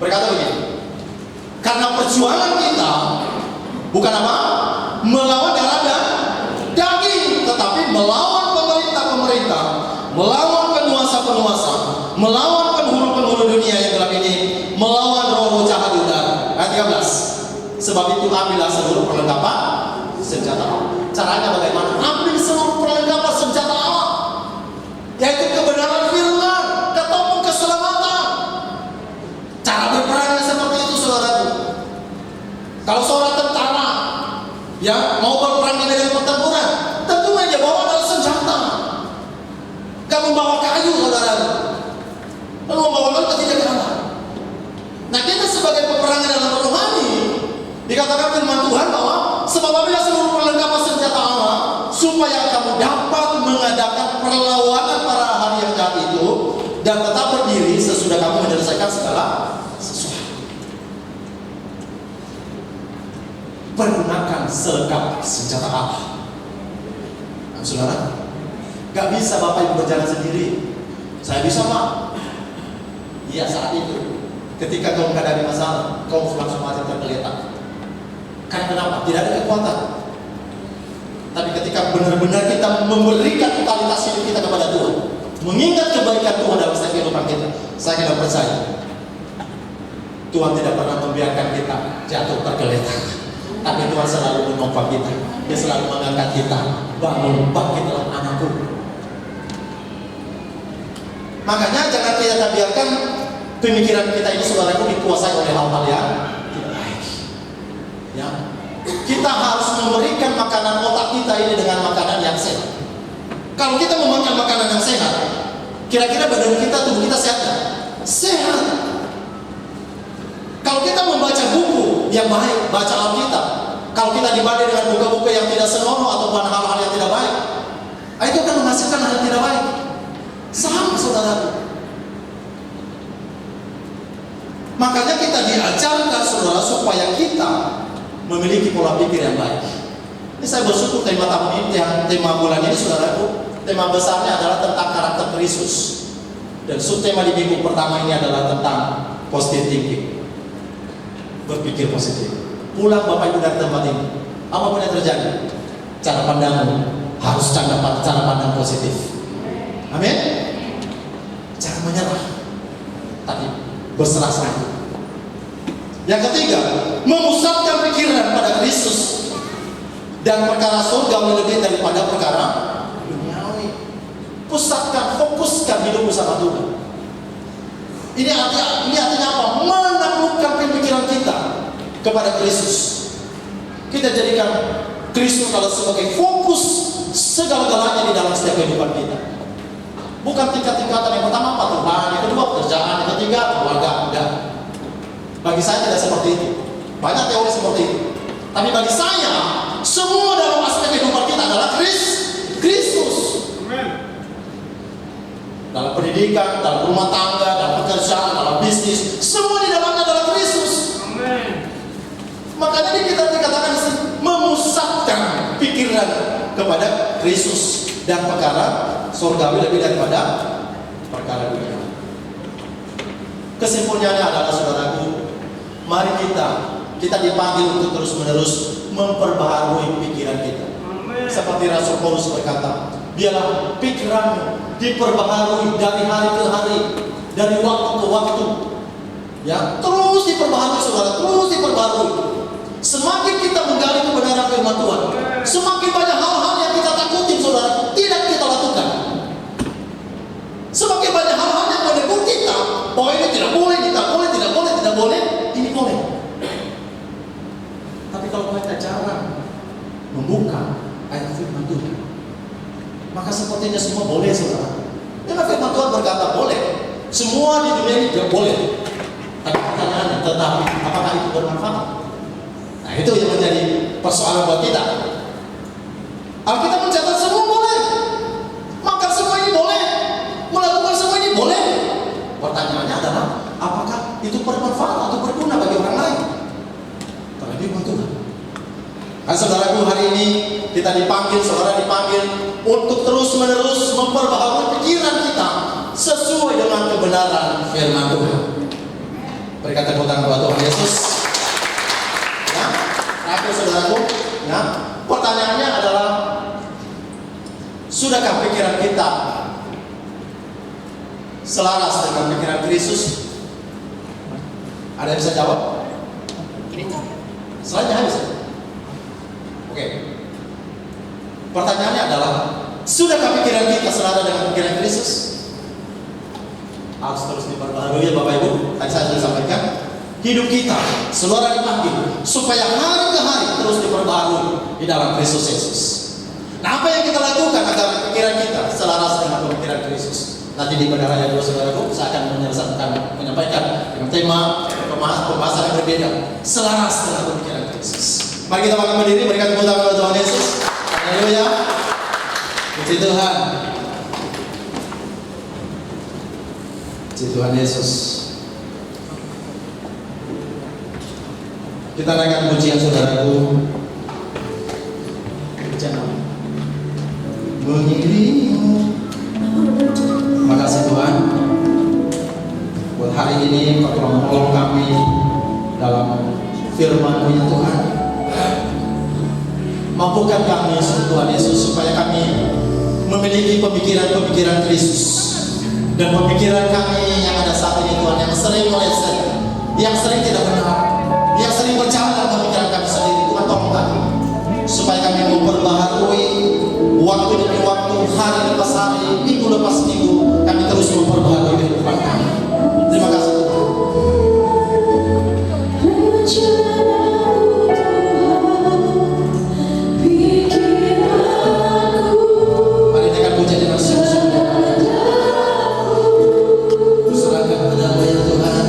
Berkata begini. Karena perjuangan kita bukan apa? Melawan darah dan daging, tetapi melawan pemerintah-pemerintah, melawan penguasa-penguasa, melawan penghulu-penghulu dunia yang gelap ini, melawan roh-roh jahat di udara. Ayat 13. Sebab itu ambillah seluruh perlengkapan senjata Allah. Caranya bagaimana? Ambil seluruh perlengkapan senjata Allah, yaitu kebenaran firman, ketopong keselamatan. Cara berperangnya seperti itu, saudaraku. Kalau seorang tentara ya mau berperang di medan pertempuran, tentu yang bawa adalah senjata. Gak membawa kayu, saudara. Lalu membawa lalu tidak kalah. Nah, kita sebagai peperangan dalam rohani, dikatakan firman Tuhan bahwa sebab apabila seluruh perlengkapan senjata Allah, supaya kamu dapat mengadakan perlawanan para hari yang jahat itu dan tetap berdiri sesudah kamu menyelesaikan segala sesuatu. Pergunakan selengkap senjata Allah. Nah, saudara, gak bisa Bapak Ibu berjalan sendiri. Saya bisa, Pak. Iya, saat itu ketika kau menghadapi masalah, kau langsung mati tergeletak. Karena kenapa? Tidak ada kekuatan. Tapi ketika benar-benar kita memberikan totalitas hidup kita kepada Tuhan, mengingat kebaikan Tuhan dalam setiap kehidupan kita, saya tidak percaya Tuhan tidak pernah membiarkan kita jatuh tergeletak. Tapi Tuhan selalu menopang kita. Dia selalu mengangkat kita. Bangun, bangkitlah anakku. Makanya jangan kita biarkan pemikiran kita ini, saudaraku, dikuasai oleh hal-hal yang tidak baik. Ya, kita harus memberikan makanan otak kita ini dengan makanan yang sehat. Kalau kita memakan makanan yang sehat, kira-kira badan kita, tubuh kita sehat nggak? Sehat. Kalau kita membaca buku yang baik, baca Alkitab, kalau kita dibanding dengan buku-buku yang tidak senonoh ataupun hal-hal yang tidak baik, itu akan menghasilkan hal yang tidak baik. Sama, saudara. Makanya kita diajarkan, saudara, supaya kita memiliki pola pikir yang baik. Ini saya bersyukur tema tahun ini, tema bulan ini, saudaraku, tema besarnya adalah tentang karakter Kristus. Dan subtema di minggu pertama ini adalah tentang positive thinking. Berpikir positif. Pulang Bapak Ibu dari tempat ini, apapun yang terjadi, cara pandangmu harus cara pandang positif. Amin. Jangan menyerah, tapi berserah-serah. Yang ketiga, memusatkan pikiran pada Kristus dan perkara surga lebih daripada perkara duniawi. Pusatkan, fokuskan hidupmu sama Tuhan. Ini artinya apa? Menaklukkan pemikiran kita kepada Kristus. Kita jadikan Kristus kalau sebagai fokus segala-galanya di dalam setiap kehidupan kita. Bukan tingkat-tingkatan. Yang pertama apa? Tuhan, yang kedua pekerjaan, yang ketiga keluarga. Enggak. Bagi saya tidak seperti itu. Banyak teori seperti itu. Tapi bagi saya, semua dalam aspek kehidupan kita adalah Kristus. Dalam pendidikan, dalam rumah tangga, dalam pekerjaan, dalam bisnis, semua di dalamnya adalah Kristus. Makanya kita dikatakan memusatkan pikiran kepada Kristus dan perkara surgawi lebih daripada perkara dunia. Kesimpulannya adalah, saudaraku, mari kita dipanggil untuk terus-menerus memperbaharui pikiran kita. Seperti Rasul Paulus berkata, biarlah pikiranmu diperbaharui dari hari ke hari, dari waktu ke waktu. Ya, terus diperbaharui, saudara, terus diperbaharui. Semakin kita menggali kebenaran firman Tuhan, semakin banyak hal-hal yang kita takutin, saudara, tidak kita lakukan. Semakin banyak hal-hal yang menegur kita, bahwa ini tidak boleh, tidak boleh, tidak boleh, tidak boleh, ini boleh. Tapi kalau kita jarang membuka ayat firman Tuhan, maka sepertinya semua boleh, saudara. Karena firman Tuhan berkata boleh, semua di dunia ini tidak boleh. Tapi pertanyaannya, tetapi apakah itu bermanfaat? Nah, itu yang menjadi persoalan buat kita. Alkitab mencatat semua boleh, makan semua ini boleh, melakukan semua ini boleh. Pertanyaannya adalah, apakah itu bermanfaat atau berguna bagi orang lain? Terlebih buat Tuhan. Saudaraku, hari ini kita dipanggil, saudara dipanggil untuk terus-menerus memperbaharui pikiran kita sesuai dengan kebenaran firman Tuhan. Berikan tepuk tangan buat Tuhan Yesus. Ya, terakhir saudaraku, ya, pertanyaannya adalah, sudahkah pikiran kita selaras dengan pikiran Kristus? Ada yang bisa jawab? Selanjutnya habis. Oke. Pertanyaannya adalah, sudahkah pikiran kita selada dengan pikiran Kristus? Harus terus diperbaharui ya Bapak Ibu. Tadi saya sudah sampaikan, hidup kita saudara dipanggil supaya hari ke hari terus diperbaharui di dalam Kristus Yesus. Nah, apa yang kita lakukan agar pikiran kita selaras dengan pemikiran Kristus? Nanti di benar ayat 2 saudaraku, saya akan menyampaikan dengan tema pembahasan yang berbeda, selaras dengan pemikiran Kristus. Mari kita bangkit berdiri, berikan tepuk tangan kepada Tuhan Yesus. Haleluya. Puji Tuhan. Puji Tuhan Yesus. Kita naikkan pujian saudaraku. Pujian apa? Mengiringmu. Terima kasih Tuhan buat hari ini Kau telah menolong kami dalam firman-Mu ya Tuhan. Mampukan kami Tuhan Yesus supaya kami memiliki pemikiran-pemikiran Kristus, dan pemikiran kami yang ada saat ini Tuhan yang sering meleset, yang sering tidak benar, yang sering berjalan dalam pemikiran kami sendiri. Tuhan tolong kami supaya kami memperbaharui waktu demi waktu, hari lepas hari, minggu lepas minggu, kami terus memperbaharui kehidupan kami. Terima kasih Tuhan. Mari dengan pujian dengan sungguh-sungguh. Kuserahkan padamu ya Tuhan.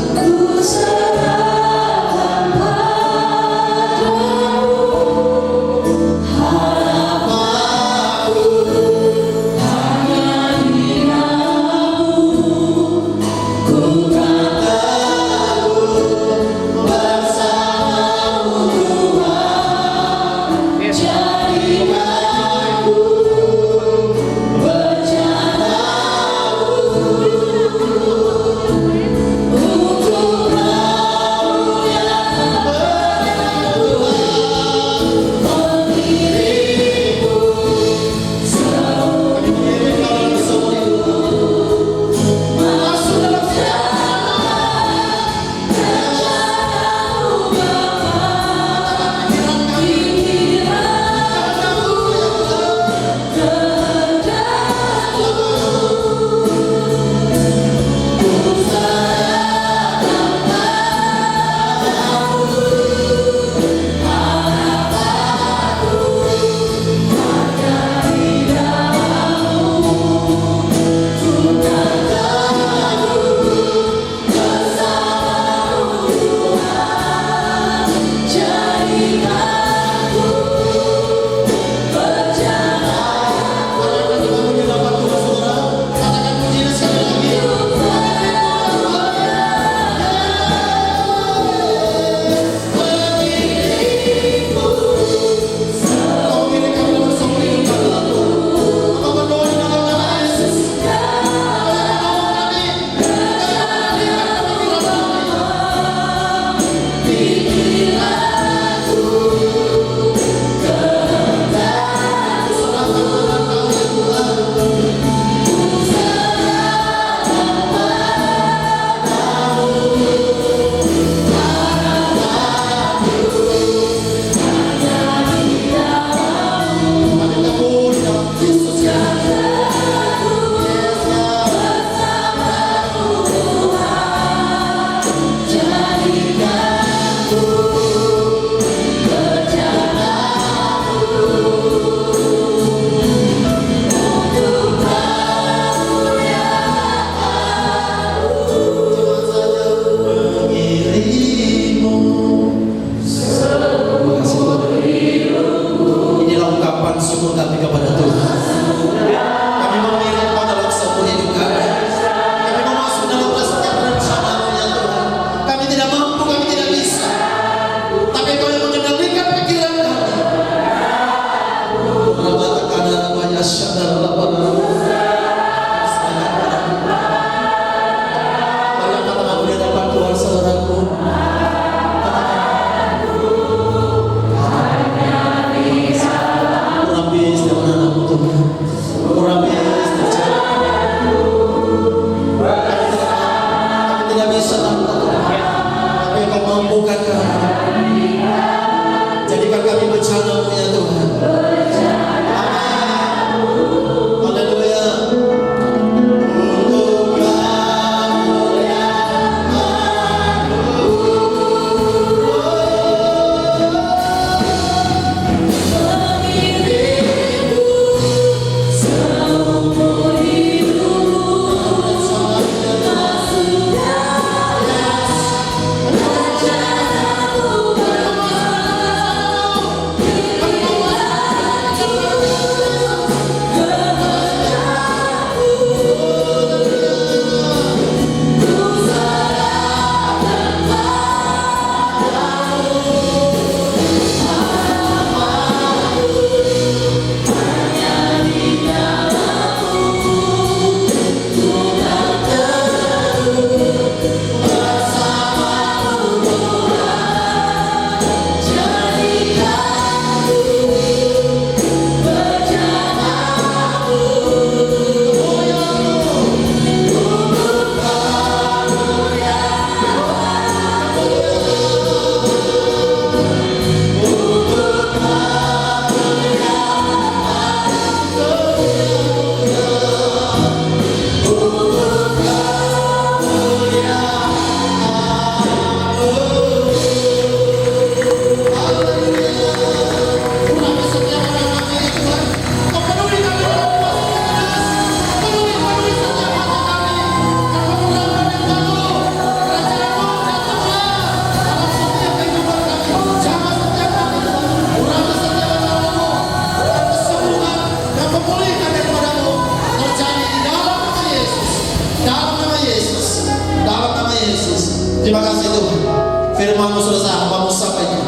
Firman-Mu sudah hamba-Mu sampaikan.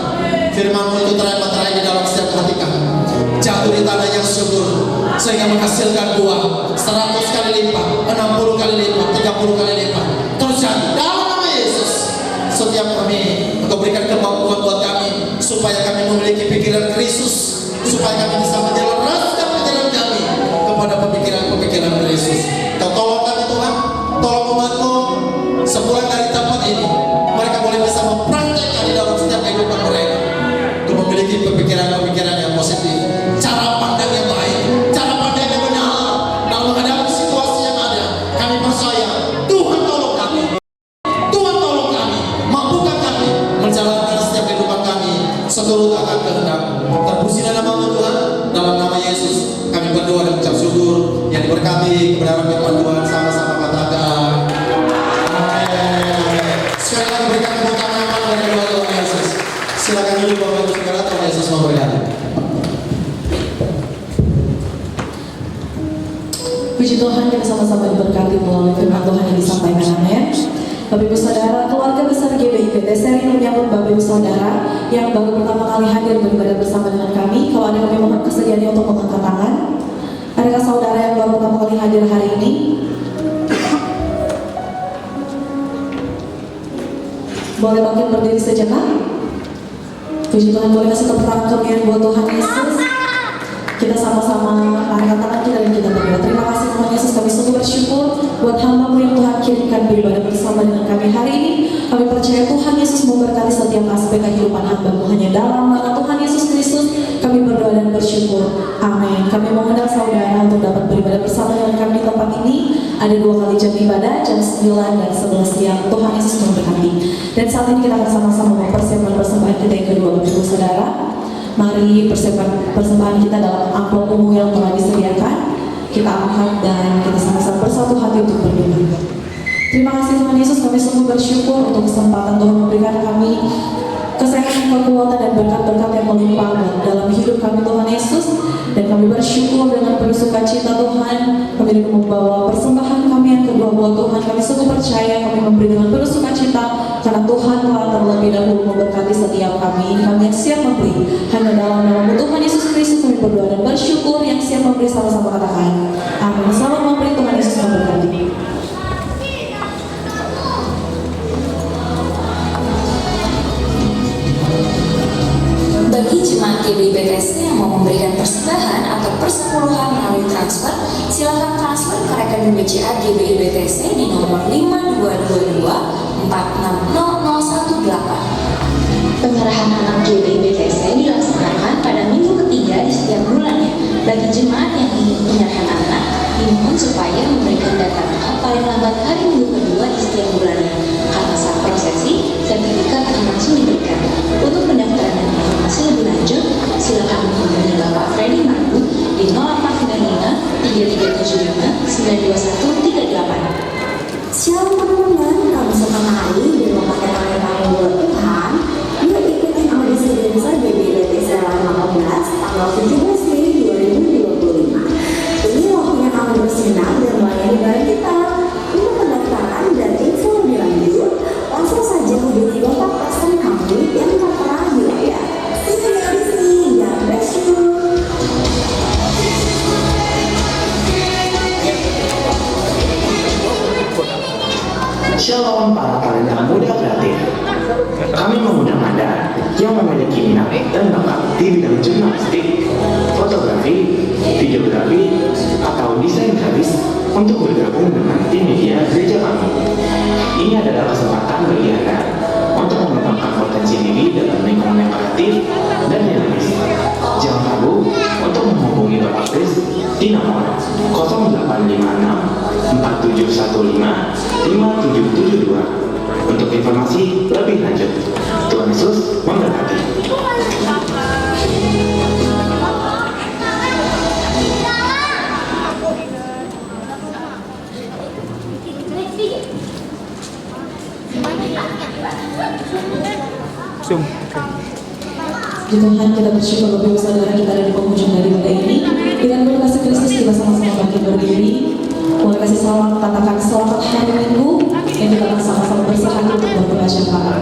Firman-Mu itu terang materai di dalam setiap hati kami. Jatuh di tanah yang subur sehingga menghasilkan buah 100 kali lipat, 60 kali lipat, 30 kali lipat. Terjadi dalam nama Yesus. Setiap kami Engkau berikan kemampuan buat kami supaya kami memiliki pikiran Kristus, supaya kami bisa menjelaskan pikiran kami kepada pemikiran-pemikiran Kristus. Kau tolong kami Tuhan, tolong umat-Mu sepulang dari tempat ini mereka boleh bisa mempraktekkan di dalam setiap kehidupan mereka untuk memiliki pemikiran-pemikiran yang positif, cara pandang yang baik, cara pandang yang benar dalam menghadapi situasi yang ada. Kami percaya Tuhan tolong kami, Tuhan tolong kami, mampukan kami menjalankan setiap kehidupan kami seturut akan kehendak. Terpujilah nama-Mu Tuhan, dalam nama Yesus kami berdoa dan ucap syukur. Yang diberkati kebenaran firman Tuhan sama-sama katakan amin. Sekali lagi berikan tepuk tangan bagi Tuhan Yesus. Silakan duduk Bapak Ibu Saudara, Tuhan Yesus memberkati. Puji Tuhan, kita sama-sama diberkati melalui firman Tuhan yang disampaikan. Amin. Bapak Ibu Saudara, keluarga besar GBI PT sering menyambut Bapak Ibu Saudara yang baru pertama kali hadir beribadah bersama dengan kami. Kalau ada, kami mohon kesediaannya untuk mengangkat tangan. Adakah saudara yang baru pertama kali hadir hari ini? Boleh bangkit berdiri sejenak. Puji Tuhan, boleh kasih tepuk tangan kami buat Tuhan Yesus. Kita sama-sama angkat tangan kita dan kita berdoa. Terima kasih Tuhan Yesus, kami sungguh bersyukur buat hamba-Mu yang Tuhan kirimkan beribadah bersama dengan kami hari ini. Kami percaya Tuhan Yesus memberkati setiap aspek kehidupan hamba-Mu. Hanya dalam nama Tuhan Yesus Kristus kami berdoa dan bersyukur. Amin. Kami mengundang saudara untuk dapat beribadah bersama dengan kami di tempat ini. Ada 2 kali jam ibadah, jam 9 dan 11 siang. Tuhan Yesus memberkati. Dan saat ini kita akan sama-sama mempersiapkan persembahan kita yang kedua, Bapak Ibu Saudara. Mari persembahan kita dalam amplop ungu yang telah disediakan. Kita angkat dan kita sama-sama bersatu hati untuk berdoa. Terima kasih Tuhan Yesus, kami sungguh bersyukur untuk kesempatan Tuhan memberikan kami kesehatan, kekuatan dan berkat-berkat yang melimpah dalam hidup kami Tuhan Yesus. Dan kami bersyukur dengan penuh sukacita Tuhan kami membawa persembahan kami yang kedua buat Tuhan. Kami sungguh percaya kami memberi dengan penuh sukacita karena Tuhan telah terlebih dahulu memberkati setiap kami. Kami yang siap memberi hanya dalam nama Tuhan Yesus Kristus kami berdoa dan bersyukur. Yang siap memberi sama-sama katakan amin. Selamat memberi, Tuhan Yesus memberkati. Bagi jemaat GBI PTSD yang mau memberikan persembahan atau persepuluhan melalui transfer, silakan transfer ke rekening BCA GBI PTSD di nomor 5222 460018. Penyerahan anak GBI PTSD dilaksanakan pada minggu ketiga di setiap bulannya. Bagi jemaat yang ingin penyerahan anak, dimohon supaya memberikan data lengkap paling lambat hari minggu kedua di setiap bulannya. Karena saat prosesi, sertifikat akan langsung diberikan. Untuk pendaftaran dan informasi lebih lanjut, silakan menghubungi Bapak Freddy Marbu di 0895 3375 92138. Shalom teman-teman, kami senang hari di rumah kami buat Tuhan. Yuk ikutin audisi besar GBI PTSD 15 tanggal 17 Mei 2025. Ini waktunya kami bersinar dan melayani bareng kita. Untuk pendaftaran dan info lebih lanjut, langsung saja hubungi Bapak Pastor kami yang tertera di layar. See you di audisi, God bless you. Shalom para talenta muda kreatif. Kami mengundang Anda yang memiliki minat dan bakat di bidang jurnalistik, fotografi, videografi, atau desain grafis untuk bergabung dengan tim media gereja kami. Ini adalah kesempatan bagi Anda untuk mengembangkan potensi diri dalam lingkungan yang kreatif dan dinamis. Jangan ragu untuk menghubungi Bapak Kris di nomor 0856 4715 5772 untuk informasi lebih lanjut. Tuhan Yesus memberkati. Di Tuhan kita bersyukur Bapak Ibu Saudara kita ada di penghujung daripada ini. Dengan penuh kasih Kristus kita sama-sama bangkit berdiri. Boleh kasih salam, katakan selamat hari Minggu. Dan kita akan sama-sama bersatu untuk berdoa syafaat.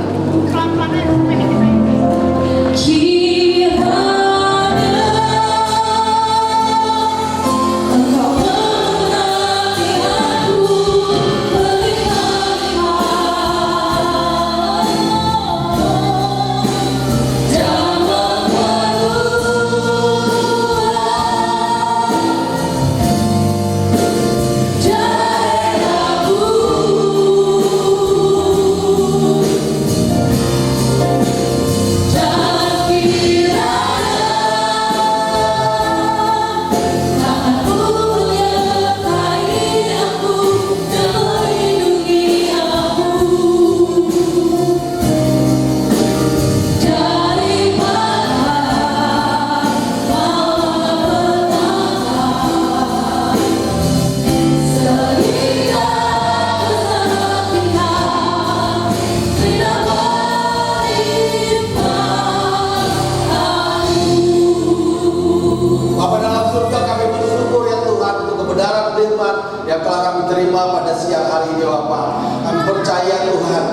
Bapa dalam surga, kami bersyukur ya Tuhan untuk kebenaran firman yang telah kami terima pada siang hari ini Bapa. Kami percaya Tuhan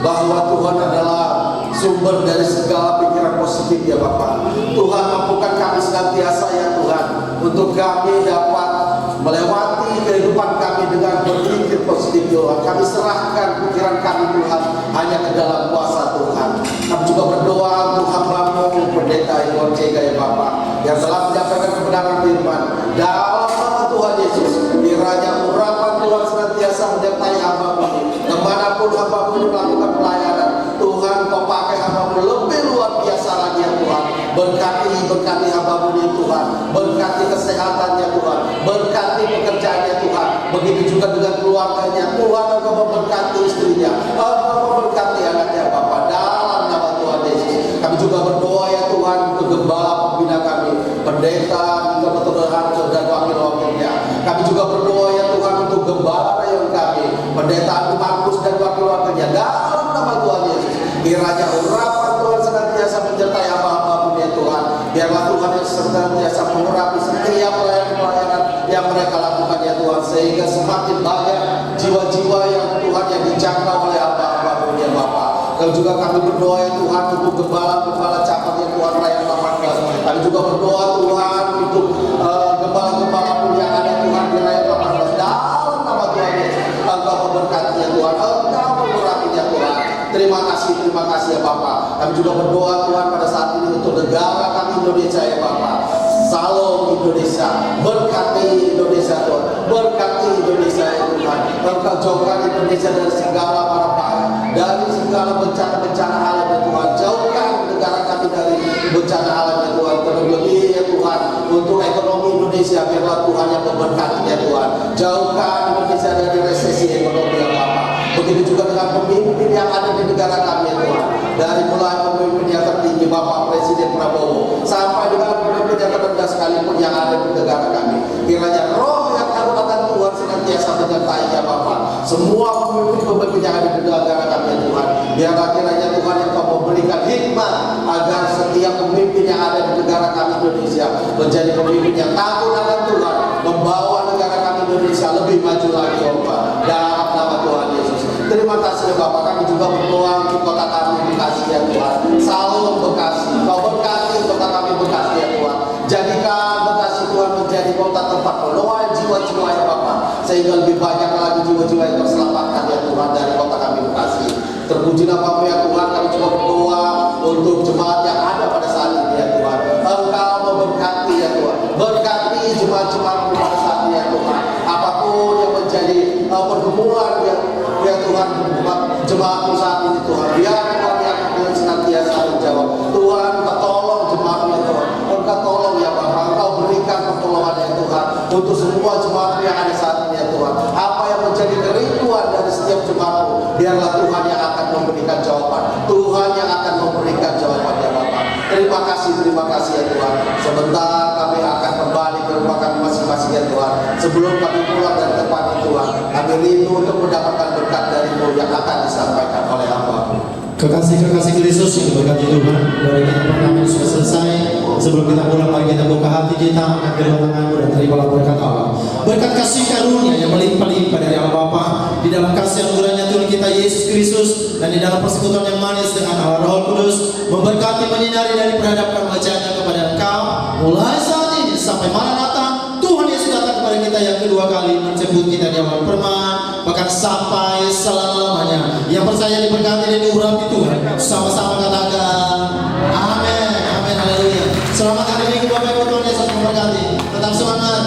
bahwa Tuhan adalah sumber dari segala pikiran positif ya Bapa. Tuhan, mampukan kami senantiasa ya Tuhan untuk kami dapat melewati kehidupan kami dengan berpikir positif Tuhan. Kami serahkan pikiran kami Tuhan hanya ke dalam kuasa Tuhan. Kami juga berdoa untuk hamba-Mu Pendeta Iwan Cega ya Bapa, yang telah menyampaikan kebenaran firman. Dalam nama Tuhan Yesus, kiranya urapan Tuhan senantiasa menyertai hamba-Mu dimanapun hamba-Mu melakukan pelayanan. Tuhan, Kau pakai hamba-Mu lebih luar biasa lagi ya Tuhan. Berkati hamba-Mu ya Tuhan, berkati kesehatannya Tuhan, berkati pekerjaannya Tuhan. Begitu juga dengan keluarganya Tuhan, Engkau memberkati istrinya, Engkau memberkati anaknya Bapa. Dalam nama Tuhan Yesus, kami juga berdoa ya Tuhan untuk gembala pembina kami, Pendeta Kebetulan Harjo dan wakil-wakilnya. Kami juga berdoa ya Tuhan untuk gembala rayon kami, Pendeta Andi Markus dan wakil-wakilnya. Dalam nama Tuhan Yesus, kiranya urapan Tuhan senantiasa menyertai hamba-hamba-Mu ya Tuhan. Biarlah Tuhan yang senantiasa mengurapi setiap pelayanan yang mereka lakukan ya Tuhan, sehingga semakin banyak jiwa-jiwa yang Tuhan yang dijangkau oleh hamba-hamba-Mu ya Bapa. Dan juga kami berdoa ya Tuhan untuk gembala-gembala camat ya Tuhan Rayon 18. Kami juga berdoa Tuhan untuk gembala-gembala pun yang ada Tuhan di Rayon 18. Dalam nama Tuhan Yesus, Engkau memberkati ya Tuhan, Engkau mengurapi ya Tuhan. Terima kasih ya Bapa. Kami juga berdoa Tuhan pada saat ini untuk negara kami Indonesia ya Bapa. Salam Indonesia, berkati Indonesia Tuhan, berkati Indonesia ya Tuhan. Engkau jauhkan Indonesia dari segala bahaya, dari segala bencana-bencana alam ya Tuhan. Jauhkan negara kami dari bencana alam ya Tuhan. Terlebih ya Tuhan untuk ekonomi Indonesia, biarlah Tuhan yang memberkati ya Tuhan. Jauhkan Indonesia dari resesi ekonomi ya Bapa. Begitu juga dengan pemimpin yang ada di negara kami ya Tuhan. Dari mulai pemimpin yang tertinggi Bapak Presiden Prabowo sampai dengan pemimpin yang terendah sekalipun yang ada di negara kami. Kiranya roh yang akan Tuhan senantiasa menyertai ya Bapak. Semua pemimpin yang ada di negara kami ya Tuhan. Biarlah kiranya Tuhan yang Kau memberikan hikmat agar setiap pemimpin yang ada di negara kami Indonesia menjadi pemimpin yang takut akan Tuhan, membawa negara kami Indonesia lebih maju lagi Bapak. Dalam nama Tuhan Yesus. Terima kasih ya Bapak. Kami juga berdoa untuk kota kami Bekasi ya Tuhan. Salam Bekasi, Kau berkati kota kami Bekasi ya Tuhan. Jadikan Bekasi Tuhan menjadi kota tempat menuai jiwa-jiwa ya Bapak, sehingga lebih banyak lagi jiwa-jiwa yang terselamatkan ya Tuhan dari kota kami Bekasi. Terpuji nama-Mu ya Tuhan. Kami juga berdoa untuk jemaat yang ada pada saat ini ya Tuhan. Engkau memberkati ya Tuhan, berkati jemaat-jemaat-Mu pada saat ini ya Tuhan. Apapun yang menjadi pergumulan ya Tuhan, jemaat-Mu saat ini Tuhan, biar Tuhan yang senantiasa menjawab. Tuhan, Engkau tolong jemaat-Mu ya Tuhan, Engkau tolong ya Bapak, Engkau berikan pertolongan ya Tuhan untuk semua jemaat-Mu yang ada saat ini ya Tuhan. Apa yang menjadi kerinduan dari setiap jemaat-Mu, biarlah Tuhan yang akan memberikan jawaban, Tuhan yang akan memberikan jawaban ya Bapak. Terima kasih ya Tuhan. Sebentar kami akan kembali ke rumah kami masing-masing ya Tuhan. Sebelum kami pulang dari tempat ini Tuhan, kami rindu untuk mendapatkan berkat dari-Mu yang akan disampaikan oleh hamba-Mu. Kekasih Kristus yang diberkati Tuhan, doa kita pertama sudah selesai. Sebelum kita pulang, mari kita buka hati kita, angkat kedua tanganmu dan terimalah berkat Allah. Berkat kasih karunia yang melimpah-limpah dari Allah Bapa, di dalam kasih anugerahnya Tuhan Yesus Kristus dan di dalam persekutuan yang manis dengan Allah Roh Kudus memberkati, menyinari dan diperhadapkan wajahnya kepada engkau mulai saat ini sampai Maranatha Tuhan Yesus datang kepada kita yang kedua kali menjemput kita di awan permainan bahkan sampai selama-lamanya. Yang percaya diberkati dan diurapi Tuhan, sama-sama katakan amin, amin, haleluya. Selamat hari Minggu Bapak Ibu, Tuhan Yesus memberkati. Tetap semangat.